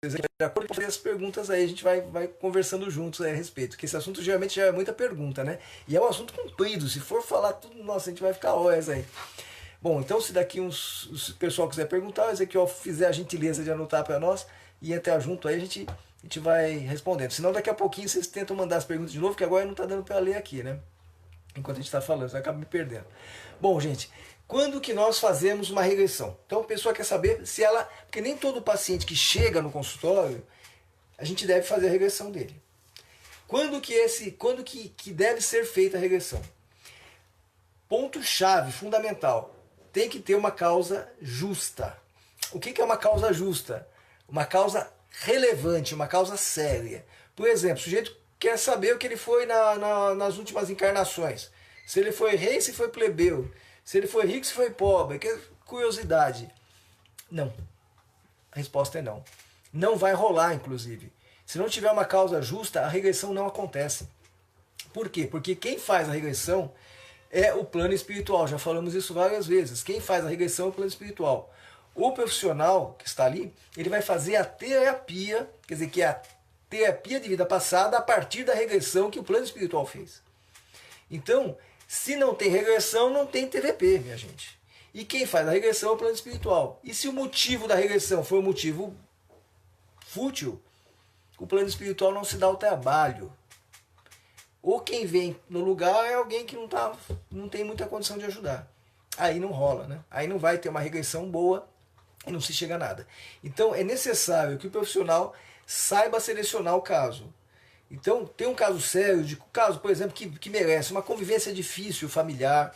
de acordo com as perguntas aí, a gente vai conversando juntos aí a respeito, porque esse assunto geralmente já é muita pergunta, né? E é um assunto comprido, se for falar tudo, nossa, a gente vai ficar horas aí. Bom, então se daqui se o pessoal quiser perguntar, o Ezequiel fizer a gentileza de anotar para nós e entrar junto aí, a gente vai respondendo. Senão daqui a pouquinho vocês tentam mandar as perguntas de novo, que agora não está dando para ler aqui, né? Enquanto a gente está falando, você acaba me perdendo. Bom, gente, quando que nós fazemos uma regressão? Então a pessoa quer saber se ela... Porque nem todo paciente que chega no consultório, a gente deve fazer a regressão dele. Quando que deve ser feita a regressão? Ponto-chave, fundamental. Tem que ter uma causa justa. O que é uma causa justa? Uma causa relevante, uma causa séria. Por exemplo, o sujeito quer saber o que ele foi nas últimas encarnações. Se ele foi rei, se foi plebeu. Se ele foi rico, se foi pobre. Que curiosidade. Não. A resposta é não. Não vai rolar, inclusive. Se não tiver uma causa justa, a regressão não acontece. Por quê? Porque quem faz a regressão é o plano espiritual. Já falamos isso várias vezes. Quem faz a regressão é o plano espiritual. O profissional que está ali, ele vai fazer a terapia, quer dizer, que é a terapia de vida passada a partir da regressão que o plano espiritual fez. Então, se não tem regressão, não tem TVP, minha gente. E quem faz a regressão é o plano espiritual. E se o motivo da regressão for um motivo fútil, o plano espiritual não se dá o trabalho. Ou quem vem no lugar é alguém que não tem muita condição de ajudar. Aí não rola, né? Aí não vai ter uma regressão boa e não se chega a nada. Então é necessário que o profissional saiba selecionar o caso. Então tem um caso sério, caso, por exemplo, que merece uma convivência difícil, familiar,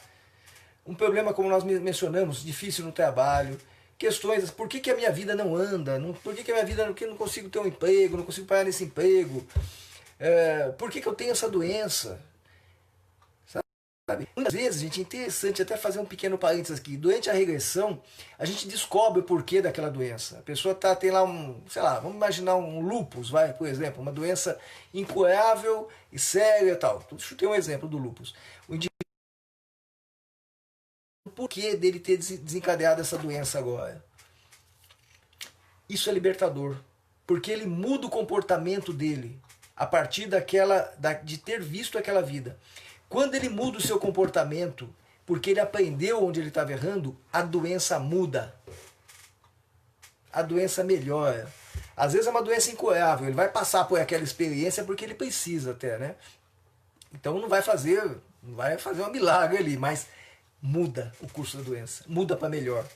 um problema como nós mencionamos, difícil no trabalho, questões, por que a minha vida não anda, por que a minha vida, que eu não consigo ter um emprego, não consigo pagar nesse emprego, por que eu tenho essa doença? Sabe? Muitas vezes, gente, é interessante até fazer um pequeno parênteses aqui. Durante a regressão, a gente descobre o porquê daquela doença. A pessoa tem lá sei lá, vamos imaginar um lúpus, por exemplo, uma doença incurável e séria e tal. Deixa eu ter um exemplo do lúpus. O porquê dele ter desencadeado essa doença agora? Isso é libertador, porque ele muda o comportamento dele a partir de ter visto aquela vida. Quando ele muda o seu comportamento, porque ele aprendeu onde ele estava errando, a doença muda. A doença melhora. Às vezes é uma doença incurável, ele vai passar por aquela experiência porque ele precisa até, né? Então não vai fazer um milagre ali, mas muda o curso da doença, muda para melhor.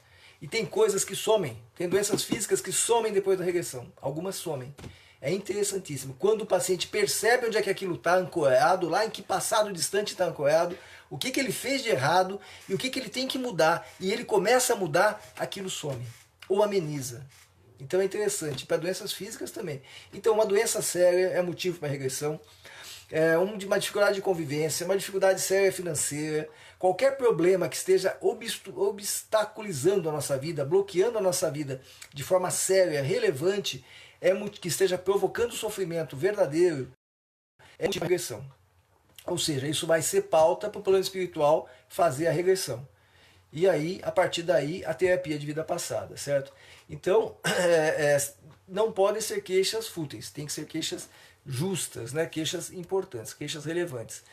E tem coisas que somem, tem doenças físicas que somem depois da regressão, algumas somem. É interessantíssimo. Quando o paciente percebe onde é que aquilo está ancorado, lá em que passado distante está ancorado, o que ele fez de errado e o que ele tem que mudar, e ele começa a mudar, aquilo some ou ameniza. Então é interessante, para doenças físicas também. Então uma doença séria é motivo para regressão. uma dificuldade de convivência, uma dificuldade séria financeira, qualquer problema que esteja obstaculizando a nossa vida, bloqueando a nossa vida de forma séria, relevante, que esteja provocando sofrimento verdadeiro, é motivo de regressão. Ou seja, isso vai ser pauta para o plano espiritual fazer a regressão. E aí, a partir daí, a terapia de vida passada, certo? Então, não podem ser queixas fúteis, tem que ser queixas justas, né? Queixas importantes, queixas relevantes.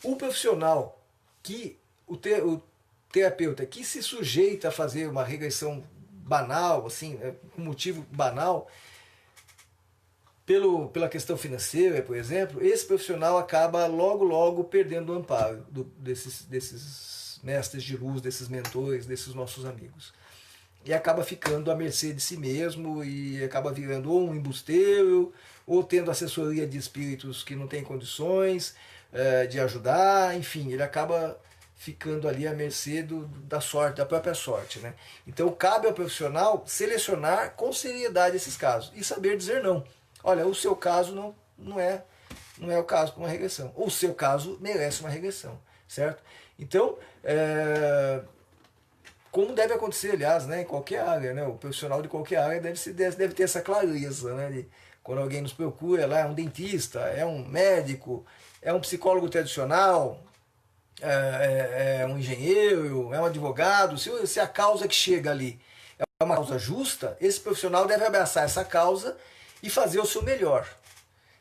O profissional o terapeuta que se sujeita a fazer uma regressão banal, assim, um motivo banal, pela questão financeira, por exemplo, esse profissional acaba logo perdendo o amparo desses mestres de luz, desses mentores, desses nossos amigos. E acaba ficando à mercê de si mesmo e acaba virando ou um embusteiro, ou tendo assessoria de espíritos que não têm condições de ajudar, enfim, ele acaba ficando ali à mercê da sorte, da própria sorte, né? Então cabe ao profissional selecionar com seriedade esses casos e saber dizer não. Olha, o seu caso não é o caso para uma regressão. Ou o seu caso merece uma regressão, certo? Então, como deve acontecer, aliás, né, em qualquer área, né? O profissional de qualquer área deve ter essa clareza, né? Quando alguém nos procura, lá é um dentista, é um médico, é um psicólogo tradicional, é um engenheiro, é um advogado. Se a causa que chega ali é uma causa justa, esse profissional deve abraçar essa causa e fazer o seu melhor.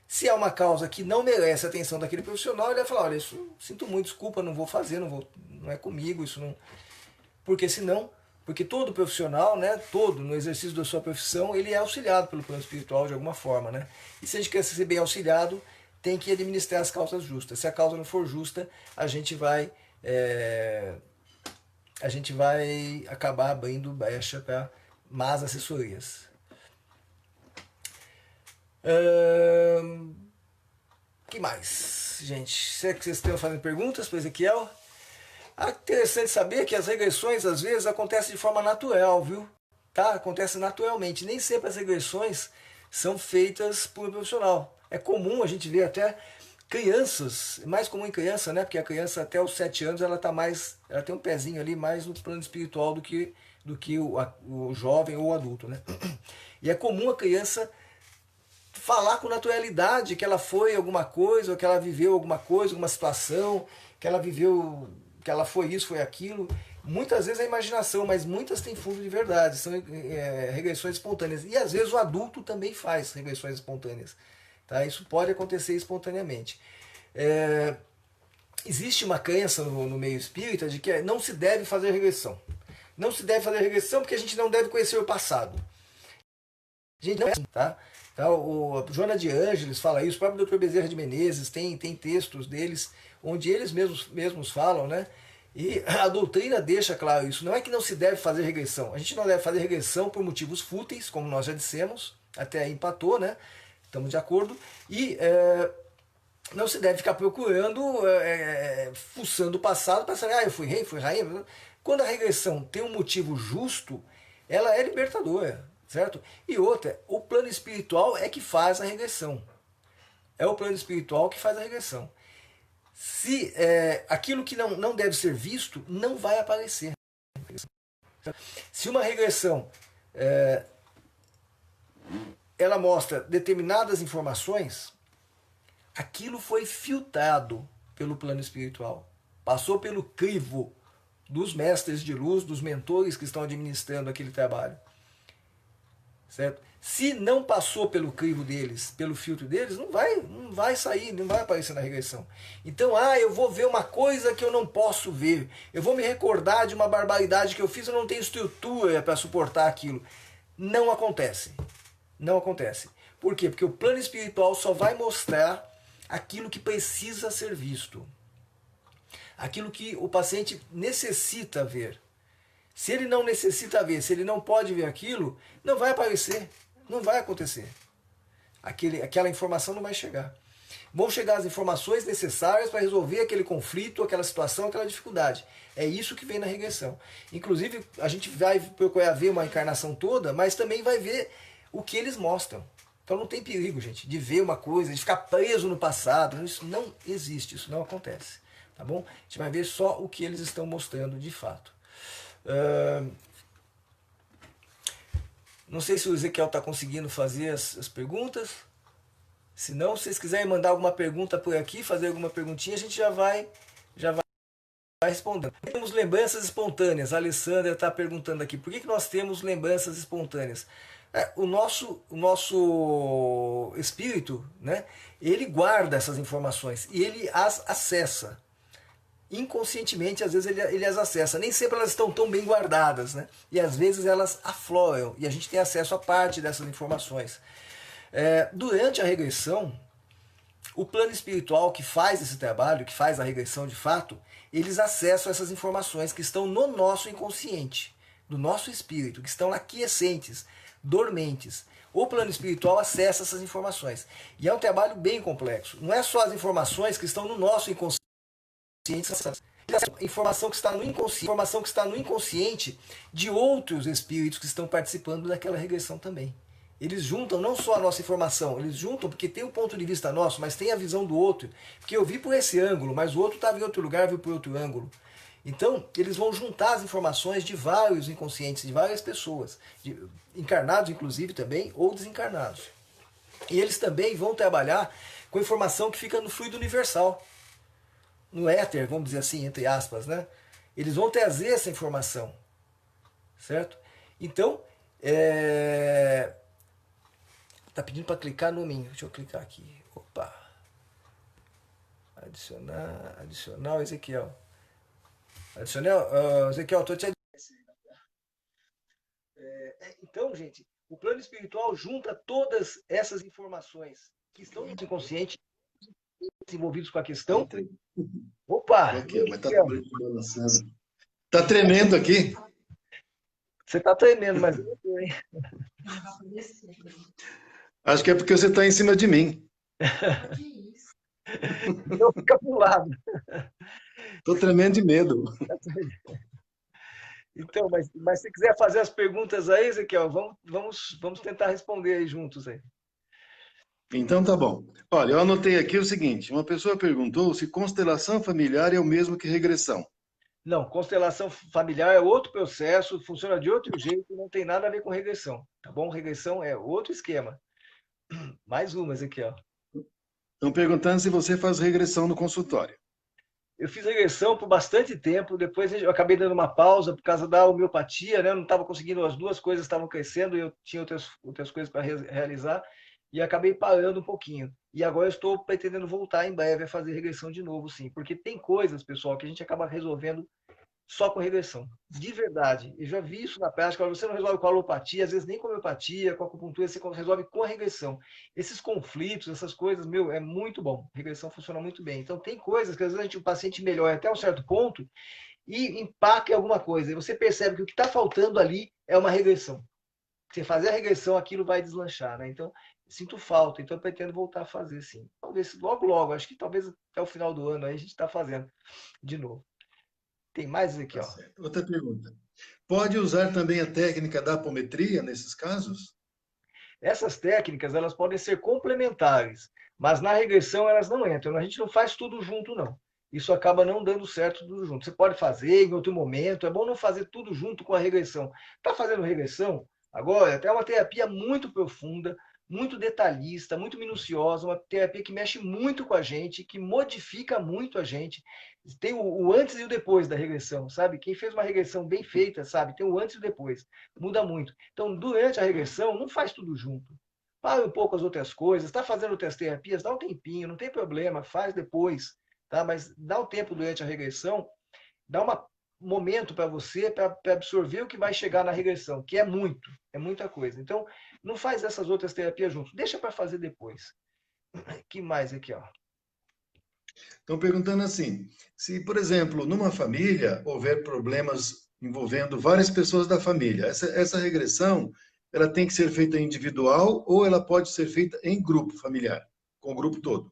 Se é uma causa que não merece a atenção daquele profissional, ele vai falar, olha, isso, sinto muito, desculpa, não vou fazer, não é comigo, isso não... Porque todo profissional, né, no exercício da sua profissão, ele é auxiliado pelo plano espiritual de alguma forma, né? E se a gente quer ser bem auxiliado, tem que administrar as causas justas. Se a causa não for justa, a gente vai acabar abrindo brecha para más assessorias. Que mais, gente? Será que vocês estão fazendo perguntas para Ezequiel? Interessante saber que as regressões às vezes acontecem de forma natural, viu? Tá? Acontece naturalmente. Nem sempre as regressões são feitas por um profissional. É comum a gente ver até crianças, mais comum em criança, né? Porque a criança até os 7 anos ela tem um pezinho ali mais no plano espiritual do que o jovem ou o adulto, né? E é comum a criança falar com naturalidade que ela foi alguma coisa, ou que ela viveu alguma coisa, alguma situação, que ela viveu, que ela foi isso, foi aquilo. Muitas vezes é imaginação, mas muitas têm fundo de verdade, são regressões espontâneas. E às vezes o adulto também faz regressões espontâneas. Tá? Isso pode acontecer espontaneamente. Existe uma crença no meio espírita de que não se deve fazer regressão. Não se deve fazer regressão porque a gente não deve conhecer o passado. A gente não é assim, tá? O Joana de Ângeles fala isso, o próprio Dr. Bezerra de Menezes tem textos deles onde eles mesmos falam, né? E a doutrina deixa claro isso. Não é que não se deve fazer regressão. A gente não deve fazer regressão por motivos fúteis, como nós já dissemos, até aí empatou, né? Estamos de acordo. E não se deve ficar procurando, fuçando o passado para saber, eu fui rei, fui rainha. Quando a regressão tem um motivo justo, ela é libertadora, certo? E outra, o plano espiritual é que faz a regressão. É o plano espiritual que faz a regressão. Se aquilo que não deve ser visto, não vai aparecer. Se uma regressão ela mostra determinadas informações, aquilo foi filtrado pelo plano espiritual. Passou pelo crivo dos mestres de luz, dos mentores que estão administrando aquele trabalho. Certo? Se não passou pelo crivo deles, pelo filtro deles, não vai sair, não vai aparecer na regressão. Então, eu vou ver uma coisa que eu não posso ver. Eu vou me recordar de uma barbaridade que eu fiz, eu não tenho estrutura para suportar aquilo. Não acontece. Não acontece. Por quê? Porque o plano espiritual só vai mostrar aquilo que precisa ser visto. Aquilo que o paciente necessita ver. Se ele não necessita ver, se ele não pode ver aquilo, não vai aparecer, não vai acontecer. Aquela informação não vai chegar. Vão chegar as informações necessárias para resolver aquele conflito, aquela situação, aquela dificuldade. É isso que vem na regressão. Inclusive, a gente vai procurar ver uma encarnação toda, mas também vai ver o que eles mostram. Então não tem perigo, gente, de ver uma coisa, de ficar preso no passado. Isso não existe, isso não acontece. Tá bom? A gente vai ver só o que eles estão mostrando de fato. Não sei se o Ezequiel está conseguindo fazer as perguntas. Se não, se vocês quiserem mandar alguma pergunta por aqui, fazer alguma perguntinha, a gente já vai respondendo. Temos lembranças espontâneas. A Alessandra está perguntando aqui, por que nós temos lembranças espontâneas? O nosso espírito, né, ele guarda essas informações e ele as acessa. Inconscientemente, às vezes ele as acessa. Nem sempre elas estão tão bem guardadas, né? E às vezes elas afloram e a gente tem acesso a parte dessas informações. Durante a regressão, o plano espiritual que faz esse trabalho, que faz a regressão de fato, eles acessam essas informações que estão no nosso inconsciente, do nosso espírito, que estão aquiescentes, dormentes. O plano espiritual acessa essas informações. E é um trabalho bem complexo. Não é só as informações que estão no nosso inconsciente, informação que está no inconsciente de outros espíritos que estão participando daquela regressão também. Eles juntam não só a nossa informação, eles juntam porque tem o ponto de vista nosso, mas tem a visão do outro. Porque eu vi por esse ângulo, mas o outro estava em outro lugar, viu por outro ângulo. Então, eles vão juntar as informações de vários inconscientes, de várias pessoas, encarnados inclusive também, ou desencarnados. E eles também vão trabalhar com informação que fica no fluido universal, no éter, vamos dizer assim, entre aspas, né? Eles vão trazer essa informação, certo? Então, tá pedindo para clicar no mim. Deixa eu clicar aqui. Opa. Adicionar o Ezequiel. Ezequiel, tô te Então, gente, o plano espiritual junta todas essas informações que estão no inconsciente, envolvidos com a questão. Opa! Aqui, mas tá balançando. Tá tremendo aqui. Você tá tremendo, mas eu tô, hein? Acho que é porque você está em cima de mim. Então fica pro lado. Tô tremendo de medo. Então, mas se quiser fazer as perguntas aí, Ezequiel, vamos tentar responder aí juntos aí. Então tá bom. Olha, eu anotei aqui o seguinte: uma pessoa perguntou se constelação familiar é o mesmo que regressão. Não, constelação familiar é outro processo, funciona de outro jeito, não tem nada a ver com regressão, tá bom? Regressão é outro esquema. Mais uma, Ezequiel. Estão perguntando se você faz regressão no consultório. Eu fiz regressão por bastante tempo, depois eu acabei dando uma pausa por causa da homeopatia, né? Eu não estava conseguindo, as duas coisas estavam crescendo e eu tinha outras coisas para realizar e acabei parando um pouquinho. E agora eu estou pretendendo voltar em breve a fazer regressão de novo, sim, porque tem coisas, pessoal, que a gente acaba resolvendo só com regressão. De verdade. Eu já vi isso na prática. Você não resolve com a alopatia, às vezes nem com a homeopatia, com a acupuntura, você resolve com a regressão. Esses conflitos, essas coisas, meu, é muito bom. A regressão funciona muito bem. Então, tem coisas que às vezes o paciente melhora até um certo ponto e empaca em alguma coisa. E você percebe que o que está faltando ali é uma regressão. Você fazer a regressão, aquilo vai deslanchar, né? Então, sinto falta. Então, eu pretendo voltar a fazer, sim. Talvez logo, logo. Acho que talvez até o final do ano aí a gente está fazendo de novo. Tem mais aqui, ó. Outra pergunta. Pode usar também a técnica da apometria nesses casos? Essas técnicas, elas podem ser complementares, mas na regressão elas não entram. A gente não faz tudo junto, não. Isso acaba não dando certo tudo junto. Você pode fazer em outro momento, é bom não fazer tudo junto com a regressão. Está fazendo regressão? Agora, até uma terapia muito profunda, muito detalhista, muito minuciosa, uma terapia que mexe muito com a gente, que modifica muito a gente. Tem o antes e o depois da regressão, sabe? Quem fez uma regressão bem feita, sabe? Tem o antes e o depois. Muda muito. Então, durante a regressão, não faz tudo junto. Para um pouco as outras coisas. Está fazendo outras terapias? Dá um tempinho, não tem problema, faz depois. Tá? Mas dá um tempo durante a regressão, dá um momento para você para absorver o que vai chegar na regressão, que é muito, é muita coisa. Então, não faz essas outras terapias junto, deixa para fazer depois. Que mais aqui, ó? Estão perguntando assim: se, por exemplo, numa família houver problemas envolvendo várias pessoas da família, essa regressão ela tem que ser feita individual ou ela pode ser feita em grupo familiar, com o grupo todo?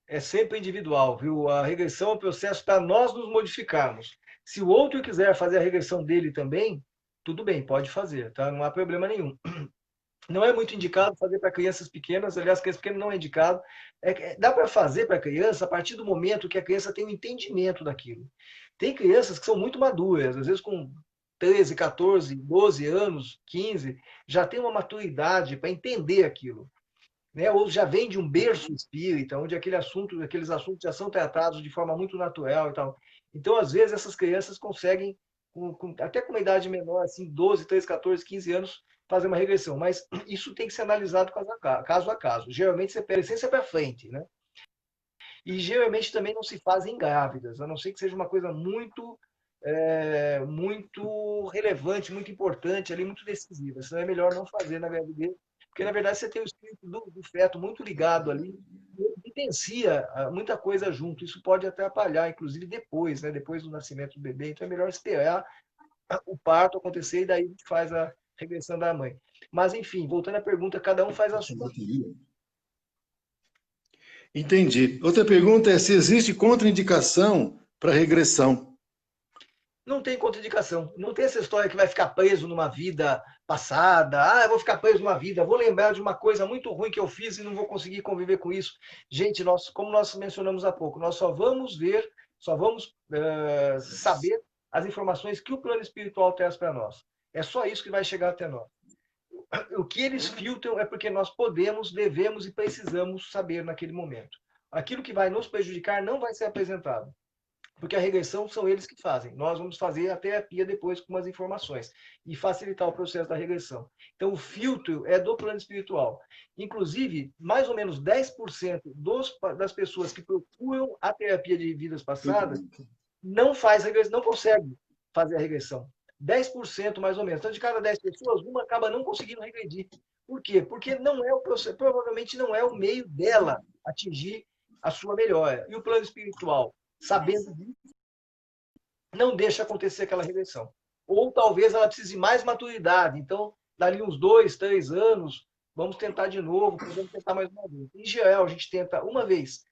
É sempre individual, viu? A regressão é um processo para nós nos modificarmos. Se o outro quiser fazer a regressão dele também, tudo bem, pode fazer, tá? Não há problema nenhum. Não é muito indicado fazer para crianças pequenas, aliás, crianças pequenas não é indicado. Dá para fazer para a criança a partir do momento que a criança tem um entendimento daquilo. Tem crianças que são muito maduras, às vezes com 13, 14, 12 anos, 15, já tem uma maturidade para entender aquilo. Né? Ou já vem de um berço espírita, onde aqueles assuntos já são tratados de forma muito natural e tal. Então, às vezes, essas crianças conseguem, até com uma idade menor, assim, 12, 13, 14, 15 anos, fazer uma regressão. Mas isso tem que ser analisado caso a caso. Geralmente, você pega a essência para frente, né? E geralmente também não se fazem grávidas, a não ser que seja uma coisa muito relevante, muito importante, ali, muito decisiva. Senão é melhor não fazer na gravidez, porque na verdade você tem o espírito do feto muito ligado ali, e ele vivencia muita coisa junto. Isso pode atrapalhar, inclusive depois, né? Depois do nascimento do bebê. Então é melhor esperar o parto acontecer e daí a gente faz a regressão da mãe. Mas enfim, voltando à pergunta, cada um faz a sua. Entendi. Outra pergunta é se existe contraindicação para regressão. Não tem contraindicação. Não tem essa história que vai ficar preso numa vida passada. Ah, eu vou ficar preso numa vida. Vou lembrar de uma coisa muito ruim que eu fiz e não vou conseguir conviver com isso. Gente, como nós mencionamos há pouco, nós só vamos ver, só vamos saber as informações que o plano espiritual traz para nós. É só isso que vai chegar até nós. O que eles filtram é porque nós podemos, devemos e precisamos saber naquele momento. Aquilo que vai nos prejudicar não vai ser apresentado, porque a regressão são eles que fazem. Nós vamos fazer a terapia depois com umas informações e facilitar o processo da regressão. Então, o filtro é do plano espiritual. Inclusive, mais ou menos 10% das pessoas que procuram a terapia de vidas passadas não faz regressão, não consegue fazer a regressão. 10% mais ou menos. Então, de cada 10 pessoas, uma acaba não conseguindo regredir. Por quê? Porque não é o processo, provavelmente não é o meio dela atingir a sua melhora. E o plano espiritual, sabendo disso, não deixa acontecer aquela regressão. Ou talvez ela precise de mais maturidade. Então, dali uns 2, 3 anos, vamos tentar de novo, podemos tentar mais uma vez. Em geral, a gente tenta uma vez,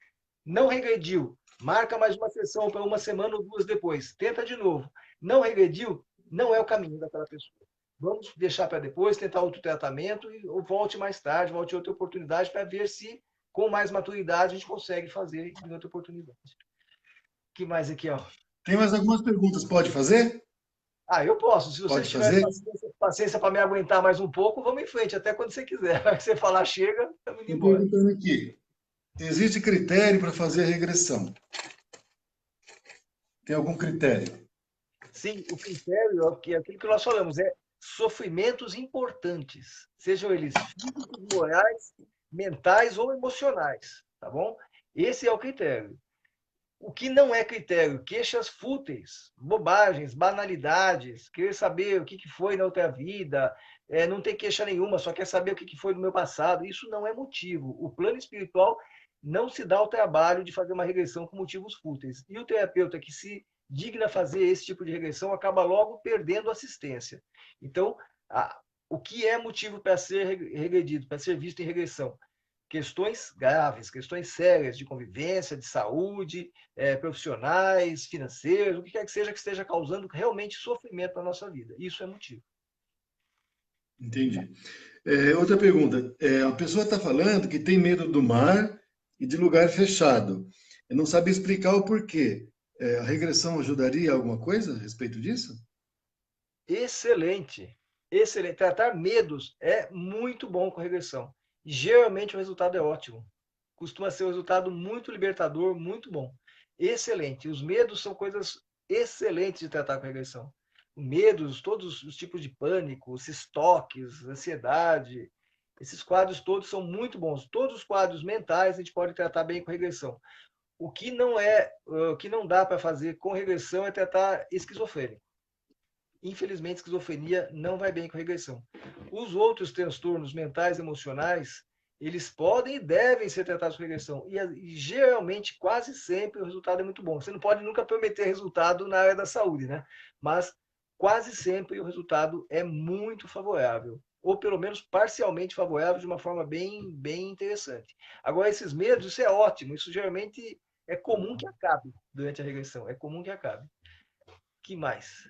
não regrediu, marca mais uma sessão para uma semana ou duas depois, tenta de novo. Não regrediu, não é o caminho daquela pessoa. Vamos deixar para depois, tentar outro tratamento e ou volte mais tarde, volte outra oportunidade para ver se com mais maturidade a gente consegue fazer em outra oportunidade. O que mais aqui, ó? Tem mais algumas perguntas, pode fazer? Ah, eu posso. Se vocês Pode tiverem fazer? paciência para me aguentar mais um pouco, vamos em frente, até quando você quiser. Se você falar chega, estamos indo Estou embora. perguntando aqui. Existe critério para fazer a regressão? Tem algum critério? Sim, o critério é aquilo que nós falamos, é sofrimentos importantes, sejam eles físicos, morais, mentais ou emocionais, tá bom? Esse é o critério. O que não é critério? Queixas fúteis, bobagens, banalidades, querer saber o que foi na outra vida, não ter queixa nenhuma, só quer saber o que foi no meu passado. Isso não é motivo. O plano espiritual não se dá o trabalho de fazer uma regressão com motivos fúteis. E o terapeuta que se digna a fazer esse tipo de regressão acaba logo perdendo assistência. Então, o que é motivo para ser regredido, para ser visto em regressão? Questões graves, questões sérias de convivência, de saúde, profissionais, financeiros, o que quer que esteja causando realmente sofrimento na nossa vida. Isso é motivo. Entendi. Outra pergunta. A pessoa está falando que tem medo do mar e de lugar fechado. Eu não sabe explicar o porquê. A regressão ajudaria alguma coisa a respeito disso? Excelente, excelente. Tratar medos é muito bom com regressão. E geralmente o resultado é ótimo. Costuma ser um resultado muito libertador, muito bom. Excelente. Os medos são coisas excelentes de tratar com regressão. Medos, todos os tipos de pânico, esses toques, ansiedade, esses quadros todos são muito bons. Todos os quadros mentais a gente pode tratar bem com regressão. O que não dá para fazer com regressão é tratar esquizofrênico. Infelizmente, esquizofrenia não vai bem com regressão. Os outros transtornos mentais e emocionais, eles podem e devem ser tratados com regressão. E geralmente, quase sempre, o resultado é muito bom. Você não pode nunca prometer resultado na área da saúde, né? Mas quase sempre o resultado é muito favorável. Ou pelo menos parcialmente favorável, de uma forma bem interessante. Agora, esses medos, isso é ótimo. Isso geralmente é comum que acabe durante a regressão. É comum que acabe. Que mais?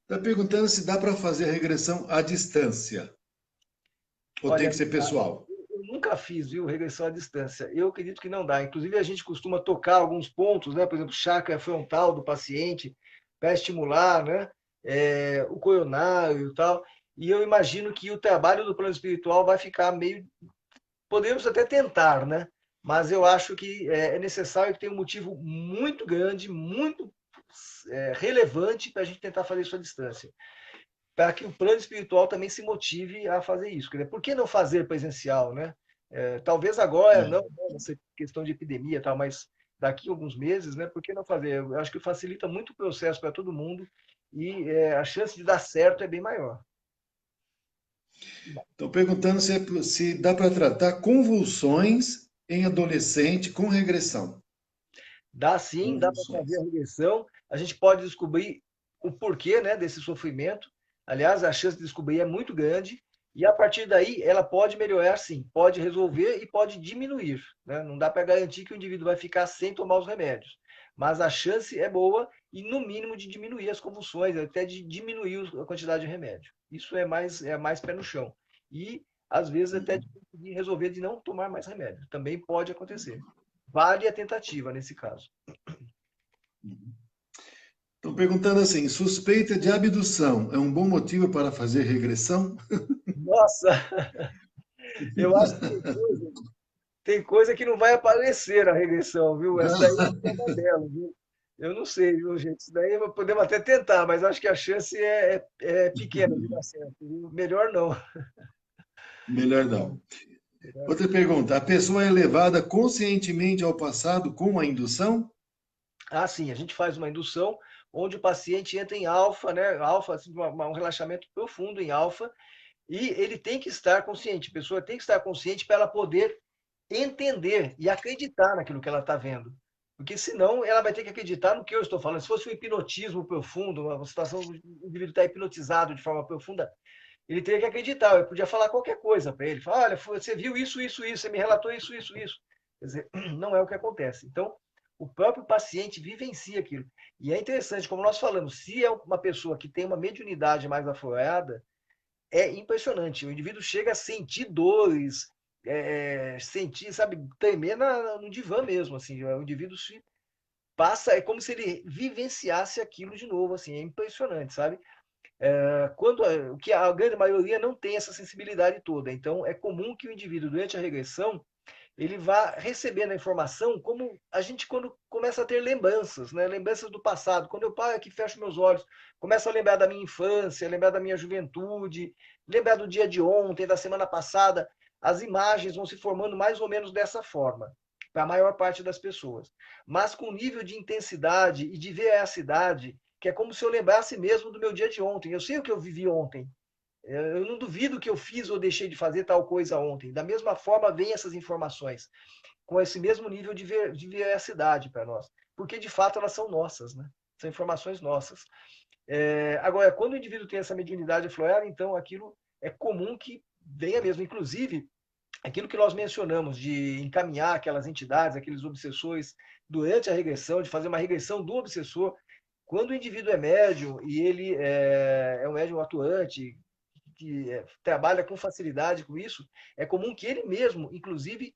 Está perguntando se dá para fazer a regressão à distância. Ou tem Olha, que ser pessoal? eu nunca fiz, viu, regressão à distância. Eu acredito que não dá. Inclusive, a gente costuma tocar alguns pontos, né? Por exemplo, chakra frontal do paciente, para estimular, né? O coronário e tal. E eu imagino que o trabalho do plano espiritual vai ficar meio. Podemos até tentar, né? Mas eu acho que é necessário que tenha um motivo muito grande, muito relevante para a gente tentar fazer isso à distância. Para que o plano espiritual também se motive a fazer isso. Quer dizer, por que não fazer presencial, né? Talvez agora, É. não, nessa questão de epidemia, tal, mas daqui a alguns meses, né? Por que não fazer? Eu acho que facilita muito o processo para todo mundo e a chance de dar certo é bem maior. Estão perguntando se dá para tratar convulsões em adolescente com regressão. Dá sim, dá para fazer Convulsões. a regressão. A gente pode descobrir o porquê, né, desse sofrimento. Aliás, a chance de descobrir é muito grande. E a partir daí, ela pode melhorar sim, pode resolver e pode diminuir, né? Não dá para garantir que o indivíduo vai ficar sem tomar os remédios. Mas a chance é boa e, no mínimo, de diminuir as convulsões, até de diminuir a quantidade de remédio. Isso é mais pé no chão. E, às vezes, até de conseguir resolver de não tomar mais remédio. Também pode acontecer. Vale a tentativa nesse caso. Estão perguntando assim: suspeita de abdução é um bom motivo para fazer regressão? Nossa, eu acho que tem coisa que não vai aparecer na regressão, viu? Essa daí é uma delas, viu? Eu não sei, viu, gente? Isso daí podemos até tentar, mas acho que a chance é pequena de dar certo, viu? Melhor não. Melhor não. Outra pergunta: a pessoa é levada conscientemente ao passado com a indução? Ah, sim, a gente faz uma indução onde o paciente entra em alfa, né? Alfa, assim, um relaxamento profundo em alfa, e ele tem que estar consciente, a pessoa tem que estar consciente para ela poder entender e acreditar naquilo que ela está vendo. Porque senão ela vai ter que acreditar no que eu estou falando. Se fosse um hipnotismo profundo, uma situação do indivíduo estar hipnotizado de forma profunda, ele teria que acreditar. Eu podia falar qualquer coisa para ele. Falar, olha, você viu isso, isso, isso, você me relatou isso, isso, isso. Quer dizer, não é o que acontece. Então, o próprio paciente vivencia aquilo. E é interessante, como nós falamos, se é uma pessoa que tem uma mediunidade mais aflorada, é impressionante. O indivíduo chega a sentir dores, sentir, sabe, tremer no divã mesmo, assim. O indivíduo se passa, é como se ele vivenciasse aquilo de novo, assim. É impressionante, sabe? O que a grande maioria não tem essa sensibilidade toda. Então, é comum que o indivíduo, durante a regressão, ele vá recebendo a informação como a gente quando começa a ter lembranças, né? Lembranças do passado. Quando eu paro aqui, fecho meus olhos, começo a lembrar da minha infância, lembrar da minha juventude, lembrar do dia de ontem, da semana passada, as imagens vão se formando mais ou menos dessa forma, para a maior parte das pessoas. Mas com nível de intensidade e de veracidade, que é como se eu lembrasse mesmo do meu dia de ontem. Eu sei o que eu vivi ontem, eu não duvido que eu fiz ou deixei de fazer tal coisa ontem. Da mesma forma, vem essas informações, com esse mesmo nível de veracidade para nós. Porque, de fato, elas são nossas, né? São informações nossas. Agora, quando o indivíduo tem essa mediunidade aflorada, então aquilo é comum que venha mesmo. Inclusive, aquilo que nós mencionamos de encaminhar aquelas entidades, aqueles obsessores, durante a regressão, de fazer uma regressão do obsessor, quando o indivíduo é médium e ele é um médium atuante, que trabalha com facilidade com isso, é comum que ele mesmo, inclusive,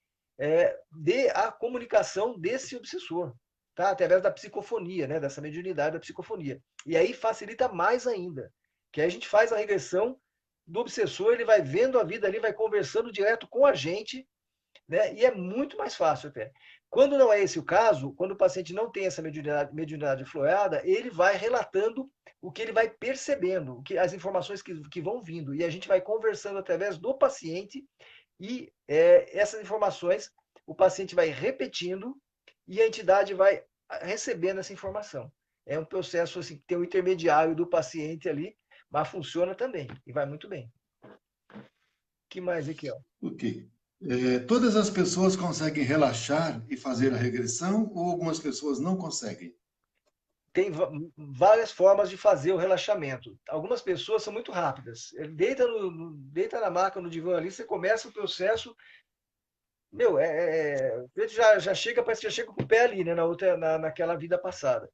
dê a comunicação desse obsessor, tá? Através da psicofonia, né? Dessa mediunidade da psicofonia. E aí facilita mais ainda, que aí a gente faz a regressão do obsessor, ele vai vendo a vida ali, vai conversando direto com a gente, né? E é muito mais fácil até. Quando não é esse o caso, quando o paciente não tem essa mediunidade aflorada, ele vai relatando o que ele vai percebendo, as informações que vão vindo. E a gente vai conversando através do paciente e essas informações o paciente vai repetindo e a entidade vai recebendo essa informação. É um processo assim, que tem um intermediário do paciente ali, mas funciona também e vai muito bem. O que mais aqui, ó? Ok. Todas as pessoas conseguem relaxar e fazer a regressão ou algumas pessoas não conseguem? Tem várias formas de fazer o relaxamento. Algumas pessoas são muito rápidas. Ele deita na maca, no divã ali, você começa o processo, meu, ele já chega, parece que já chega com o pé ali, né, naquela vida passada.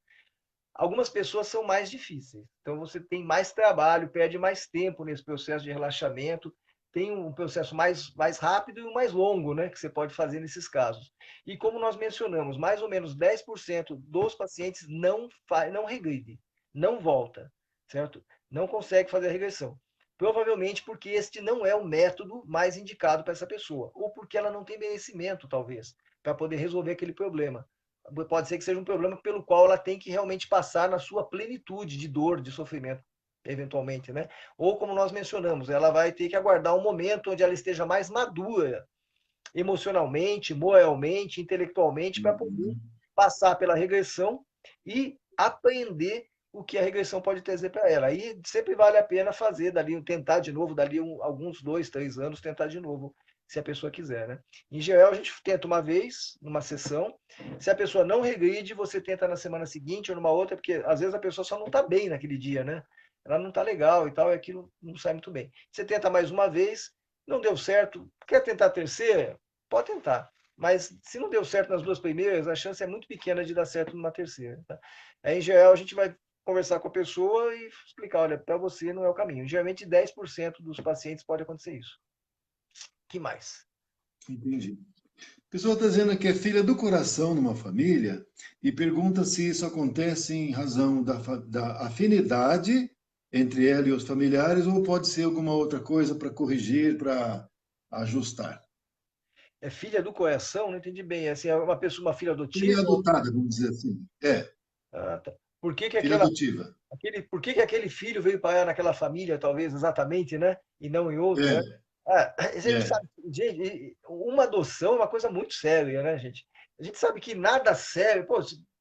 Algumas pessoas são mais difíceis. Então você tem mais trabalho, perde mais tempo nesse processo de relaxamento. tem um processo mais rápido e um mais longo, né, que você pode fazer nesses casos. E como nós mencionamos, mais ou menos 10% dos pacientes não regride, não volta, certo? Não consegue fazer a regressão. Provavelmente porque este não é o método mais indicado para essa pessoa, ou porque ela não tem merecimento, talvez, para poder resolver aquele problema. Pode ser que seja um problema pelo qual ela tem que realmente passar na sua plenitude de dor, de sofrimento, eventualmente, né? Ou como nós mencionamos, ela vai ter que aguardar um momento onde ela esteja mais madura emocionalmente, moralmente, intelectualmente, para poder Uhum. passar pela regressão e aprender o que a regressão pode trazer para ela. Aí sempre vale a pena fazer dali, tentar de novo, dali alguns 2, 3 anos, tentar de novo, se a pessoa quiser, né? Em geral, a gente tenta uma vez, numa sessão. Se a pessoa não regride, você tenta na semana seguinte ou numa outra, porque às vezes a pessoa só não está bem naquele dia, né? Ela não está legal e tal, e aquilo não sai muito bem. Você tenta mais uma vez, não deu certo, quer tentar a terceira? Pode tentar. Mas se não deu certo nas duas primeiras, a chance é muito pequena de dar certo numa terceira. Tá? Aí, em geral, a gente vai conversar com a pessoa e explicar, olha, para você não é o caminho. Geralmente 10% dos pacientes pode acontecer isso. Que mais? Entendi. A pessoa está dizendo que é filha do coração numa família e pergunta se isso acontece em razão da afinidade entre ela e os familiares ou pode ser alguma outra coisa para corrigir, para ajustar. É filha do coração? Não entendi bem. Assim, é uma pessoa, uma filha Filha adotiva? adotada, vamos dizer assim. É, Ah, tá. Por que que filha adotiva. por que que aquele filho veio parar naquela família, talvez, exatamente, né? E não em outra, né? É, Ah, a gente é. sabe, gente, uma adoção é uma coisa muito séria, né, gente? A gente sabe que nada sério, pô,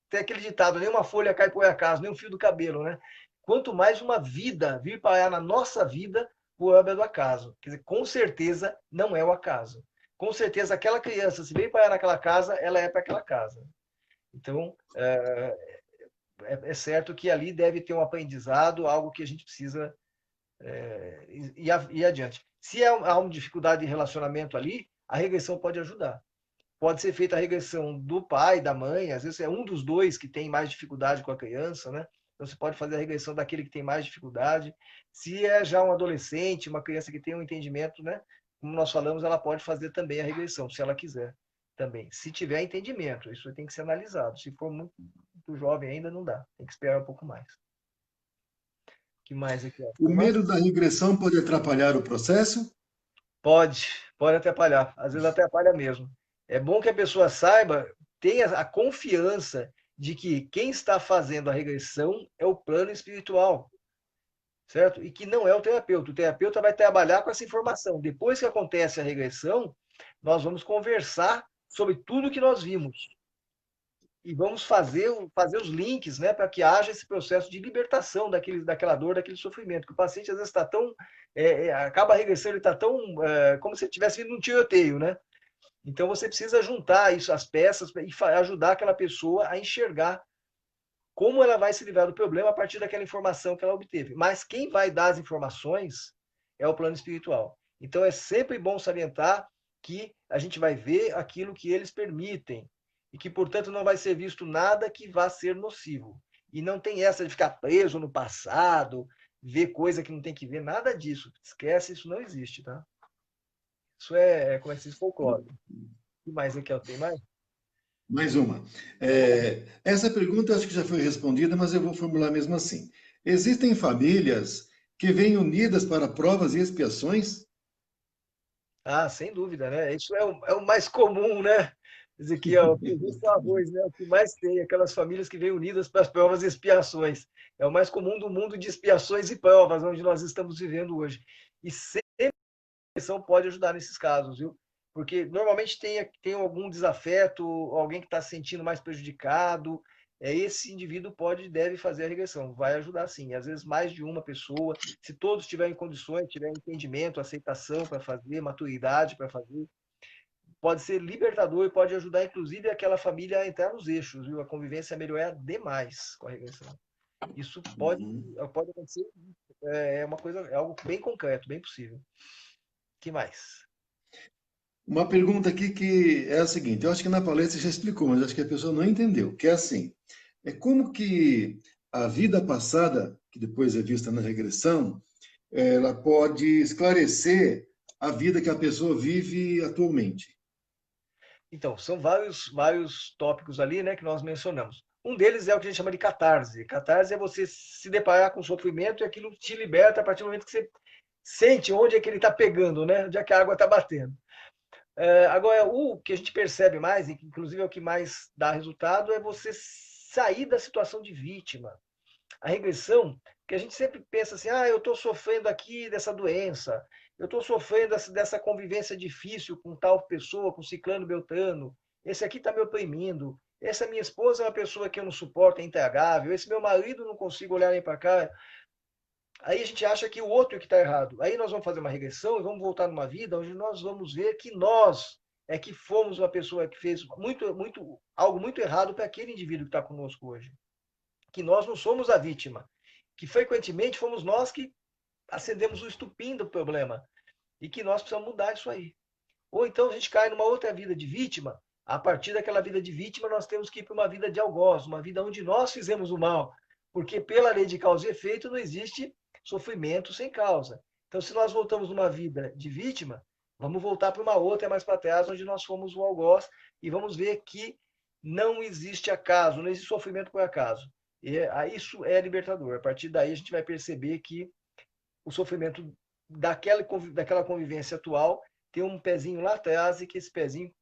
tem aquele ditado, nenhuma folha cai por acaso, nem um fio do cabelo, né? Quanto mais uma vida vir parar na nossa vida por obra do acaso. Quer dizer, com certeza não é o acaso. Com certeza aquela criança, se veio parar naquela casa, ela é para aquela casa. Então, é certo que ali deve ter um aprendizado, algo que a gente precisa ir adiante. Se há uma dificuldade de relacionamento ali, a regressão pode ajudar. Pode ser feita a regressão do pai, da mãe, às vezes é um dos dois que tem mais dificuldade com a criança, né? Então você pode fazer a regressão daquele que tem mais dificuldade. Se é já um adolescente, uma criança que tem um entendimento, né? Como nós falamos, ela pode fazer também a regressão, se ela quiser também. Se tiver entendimento, isso tem que ser analisado. Se for muito jovem ainda, não dá. Tem que esperar um pouco mais. O que mais aqui? Ó? O Tem mais? medo da regressão pode atrapalhar o processo? Pode atrapalhar. Às vezes atrapalha mesmo. É bom que a pessoa saiba, tenha a confiança de que quem está fazendo a regressão é o plano espiritual, certo? E que não é o terapeuta. O terapeuta vai trabalhar com essa informação. Depois que acontece a regressão, nós vamos conversar sobre tudo que nós vimos. E vamos fazer os links, né, para que haja esse processo de libertação daquela dor, daquele sofrimento. Que o paciente às vezes está tão. Acaba a regressão, ele está tão. Como se tivesse vindo num tiroteio, né? Então você precisa juntar isso, as peças, e ajudar aquela pessoa a enxergar como ela vai se livrar do problema a partir daquela informação que ela obteve. Mas quem vai dar as informações é o plano espiritual. Então é sempre bom salientar que a gente vai ver aquilo que eles permitem e que, portanto, não vai ser visto nada que vá ser nocivo. E não tem essa de ficar preso no passado, ver coisa que não tem que ver, nada disso. Esquece, isso não existe, tá? Isso como é que se diz, folclore. O que mais aqui? Tem mais? Mais uma. Essa pergunta acho que já foi respondida, mas eu vou formular mesmo assim. Existem famílias que vêm unidas para provas e expiações? Ah, sem dúvida, né? Isso é o mais comum, né? Dizer que é o feijão com arroz, né? O que mais tem, aquelas famílias que vêm unidas para as provas e expiações. É o mais comum do mundo de expiações e provas, onde nós estamos vivendo hoje. E sempre a expiação pode ajudar nesses casos, viu? Porque normalmente tem algum desafeto, alguém que está se sentindo mais prejudicado, esse indivíduo deve fazer a regressão, vai ajudar sim. Às vezes mais de uma pessoa, se todos tiverem condições, tiverem entendimento, aceitação para fazer, maturidade para fazer, pode ser libertador e pode ajudar inclusive aquela família a entrar nos eixos, viu? A convivência melhorar demais com a regressão. Isso Uhum. pode acontecer, é algo bem concreto, bem possível. Que mais? Uma pergunta aqui que é a seguinte, eu acho que na palestra já explicou, mas acho que a pessoa não entendeu, que é assim, é como que a vida passada, que depois é vista na regressão, ela pode esclarecer a vida que a pessoa vive atualmente? Então, são vários tópicos ali, né, que nós mencionamos. Um deles é o que a gente chama de catarse. Catarse é você se deparar com o sofrimento e aquilo te liberta a partir do momento que você sente onde é que ele está pegando, né? Onde é que a água está batendo. Agora, o que a gente percebe mais, e que inclusive é o que mais dá resultado, é você sair da situação de vítima. A regressão, que a gente sempre pensa assim, eu estou sofrendo aqui dessa doença, eu estou sofrendo dessa convivência difícil com tal pessoa, com ciclano beltrano, esse aqui está me oprimindo, essa minha esposa é uma pessoa que eu não suporto, é intragável, esse meu marido não consigo olhar nem para cá. Aí a gente acha que o outro é que está errado. Aí nós vamos fazer uma regressão e vamos voltar numa vida onde nós vamos ver que nós é que fomos uma pessoa que fez algo muito errado para aquele indivíduo que está conosco hoje. Que nós não somos a vítima, que frequentemente fomos nós que acendemos o estupim do problema e que nós precisamos mudar isso aí. Ou então a gente cai numa outra vida de vítima, a partir daquela vida de vítima nós temos que ir para uma vida de algoz, uma vida onde nós fizemos o mal, porque pela lei de causa e efeito não existe sofrimento sem causa. Então se nós voltamos numa vida de vítima, vamos voltar para uma outra mais para trás, onde nós fomos o algoz e vamos ver que não existe acaso, não existe sofrimento por acaso. E isso é libertador. A partir daí a gente vai perceber que o sofrimento daquela convivência atual tem um pezinho lá atrás e que esse pezinho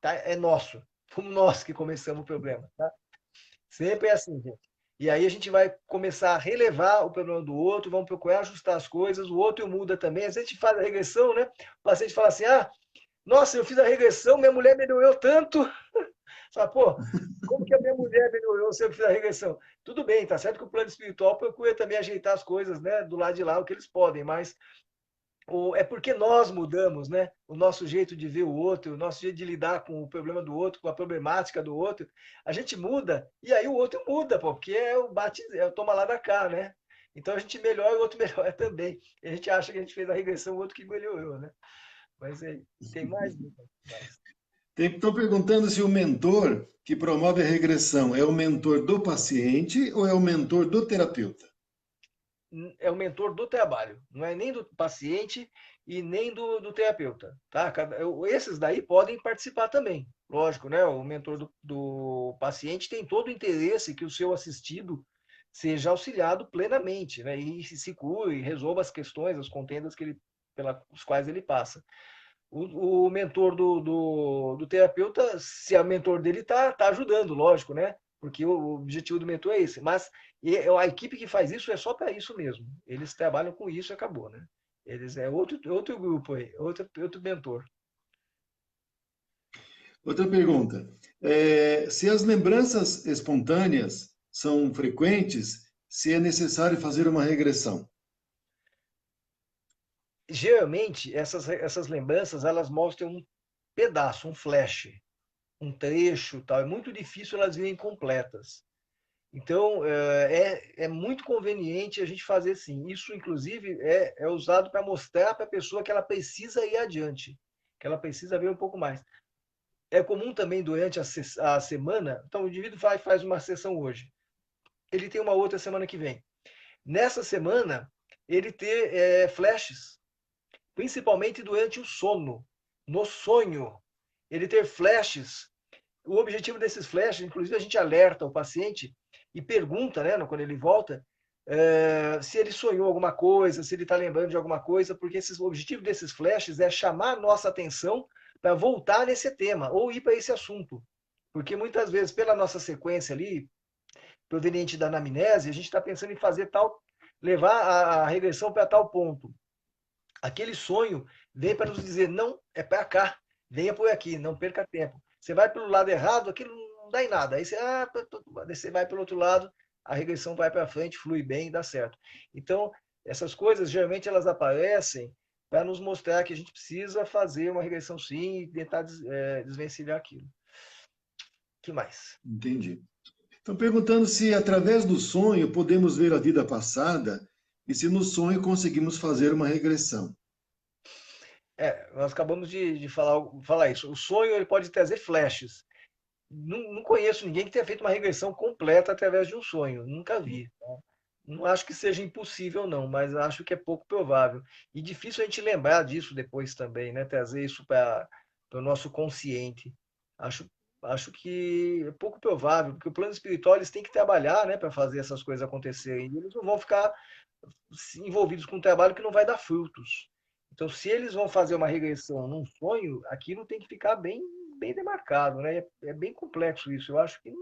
é nosso. Fomos nós que começamos o problema. Tá? Sempre é assim, gente. E aí a gente vai começar a relevar o problema do outro, vamos procurar ajustar as coisas, o outro muda também. Às vezes a gente faz a regressão, né? O paciente fala assim, nossa, eu fiz a regressão, minha mulher melhorou tanto. Fala, pô, como que a minha mulher melhorou se eu fiz a regressão? Tudo bem, tá certo que o plano espiritual procura também ajeitar as coisas, né, do lado de lá, o que eles podem, mas é porque nós mudamos, né? O nosso jeito de ver o outro, o nosso jeito de lidar com o problema do outro, com a problemática do outro. A gente muda e aí o outro muda, pô, porque é o toma lá da cá, né? Então a gente melhora, o outro melhora também. E a gente acha que a gente fez a regressão, o outro que melhorou, né? Mas aí, tem mais? Mais. Estou perguntando se o mentor que promove a regressão é o mentor do paciente ou é o mentor do terapeuta? É o mentor do trabalho, não é nem do paciente e nem do terapeuta, tá? Esses daí podem participar também, lógico, né? O mentor do paciente tem todo o interesse que o seu assistido seja auxiliado plenamente, né? E se cure, resolva as questões, as contendas pelas quais ele passa. O mentor do terapeuta, se o mentor dele tá ajudando, lógico, né? Porque o objetivo do mentor é esse. Mas a equipe que faz isso é só para isso mesmo. Eles trabalham com isso e acabou, né? Eles é outro grupo aí, outro mentor. Outra pergunta. Se as lembranças espontâneas são frequentes, se é necessário fazer uma regressão? Geralmente, essas lembranças, elas mostram um pedaço, um flash, um trecho, tal. É muito difícil elas virem completas. Então, é muito conveniente a gente fazer assim. Isso, inclusive, é usado para mostrar para a pessoa que ela precisa ir adiante, que ela precisa ver um pouco mais. É comum também durante a semana, então o indivíduo faz uma sessão hoje, ele tem uma outra semana que vem. Nessa semana, ele ter flashes, principalmente durante o sono, no sonho, ele ter flashes. O objetivo desses flashes, inclusive a gente alerta o paciente e pergunta, né, quando ele volta, se ele sonhou alguma coisa, se ele está lembrando de alguma coisa, porque o objetivo desses flashes é chamar a nossa atenção para voltar nesse tema ou ir para esse assunto. Porque muitas vezes, pela nossa sequência ali, proveniente da anamnese, a gente está pensando em fazer tal, levar a regressão para tal ponto. Aquele sonho vem para nos dizer, não, é para cá, venha por aqui, não perca tempo. Você vai pelo lado errado, aquilo não dá em nada. Aí você vai pelo outro lado, a regressão vai para frente, flui bem e dá certo. Então, essas coisas, geralmente, elas aparecem para nos mostrar que a gente precisa fazer uma regressão sim e tentar desvencilhar aquilo. O que mais? Entendi. Estão perguntando se através do sonho podemos ver a vida passada e se no sonho conseguimos fazer uma regressão. Nós acabamos de falar isso. O sonho ele pode trazer flashes. Não conheço ninguém que tenha feito uma regressão completa através de um sonho. Nunca vi. Tá? não acho que seja impossível, não, mas acho que é pouco provável. E difícil a gente lembrar disso depois também, né? Trazer isso para o nosso consciente. Acho, acho que é pouco provável, porque o plano espiritual eles têm que trabalhar, né, para fazer essas coisas acontecerem. E eles não vão ficar envolvidos com um trabalho que não vai dar frutos. Então, se eles vão fazer uma regressão num sonho, aquilo tem que ficar bem demarcado, né? É bem complexo isso. Eu acho que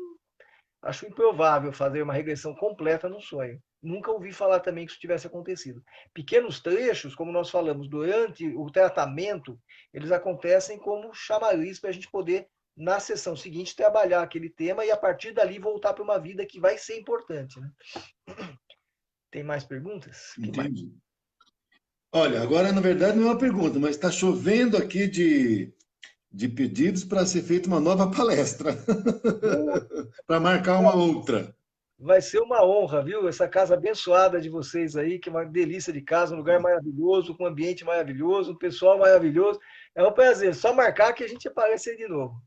acho improvável fazer uma regressão completa no sonho. Nunca ouvi falar também que isso tivesse acontecido. Pequenos trechos, como nós falamos, durante o tratamento, eles acontecem como chamariz para a gente poder, na sessão seguinte, trabalhar aquele tema e, a partir dali, voltar para uma vida que vai ser importante. Né? Tem mais perguntas? Que mais? Entendi. Olha, agora na verdade não é uma pergunta, mas está chovendo aqui de pedidos para ser feita uma nova palestra, para marcar uma outra. Vai ser uma honra, viu? Essa casa abençoada de vocês aí, que é uma delícia de casa, um lugar maravilhoso, com um ambiente maravilhoso, um pessoal maravilhoso. É um prazer. Só marcar que a gente aparece aí de novo.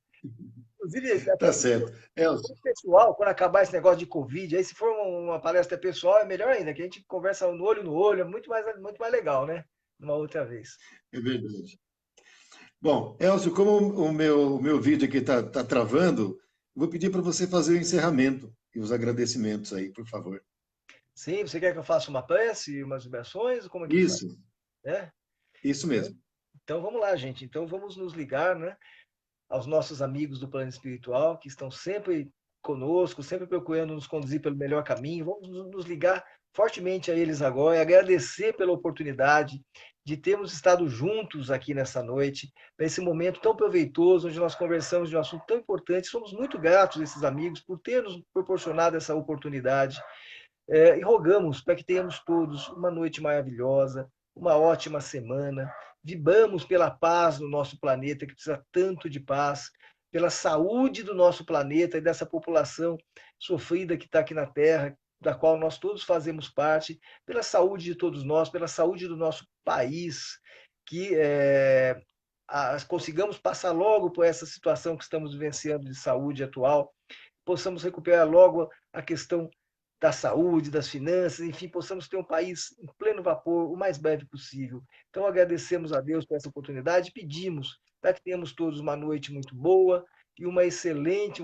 Inclusive, até Tá certo. Elcio, pessoal, quando acabar esse negócio de Covid, aí se for uma palestra pessoal, é melhor ainda, que a gente conversa no olho, é muito mais legal, né? Uma outra vez. é verdade. Bom, Elcio, como o meu vídeo aqui está travando, vou pedir para você fazer o encerramento e os agradecimentos aí, por favor. Sim, você quer que eu faça uma prece, umas vibrações? Como é que faz? Isso, É? isso mesmo. Então vamos lá, gente. Então vamos nos ligar, né? Aos nossos amigos do plano espiritual, que estão sempre conosco, sempre procurando nos conduzir pelo melhor caminho. Vamos nos ligar fortemente a eles agora e agradecer pela oportunidade de termos estado juntos aqui nessa noite, para esse momento tão proveitoso, onde nós conversamos de um assunto tão importante. Somos muito gratos a esses amigos por ter nos proporcionado essa oportunidade. E rogamos para que tenhamos todos uma noite maravilhosa, uma ótima semana. Vibramos pela paz no nosso planeta, que precisa tanto de paz, pela saúde do nosso planeta e dessa população sofrida que está aqui na Terra, da qual nós todos fazemos parte, pela saúde de todos nós, pela saúde do nosso país, que consigamos passar logo por essa situação que estamos vivenciando de saúde atual, possamos recuperar logo a questão da saúde, das finanças, enfim, possamos ter um país em pleno vapor o mais breve possível. Então, agradecemos a Deus por essa oportunidade e pedimos para que tenhamos todos uma noite muito boa e um excelente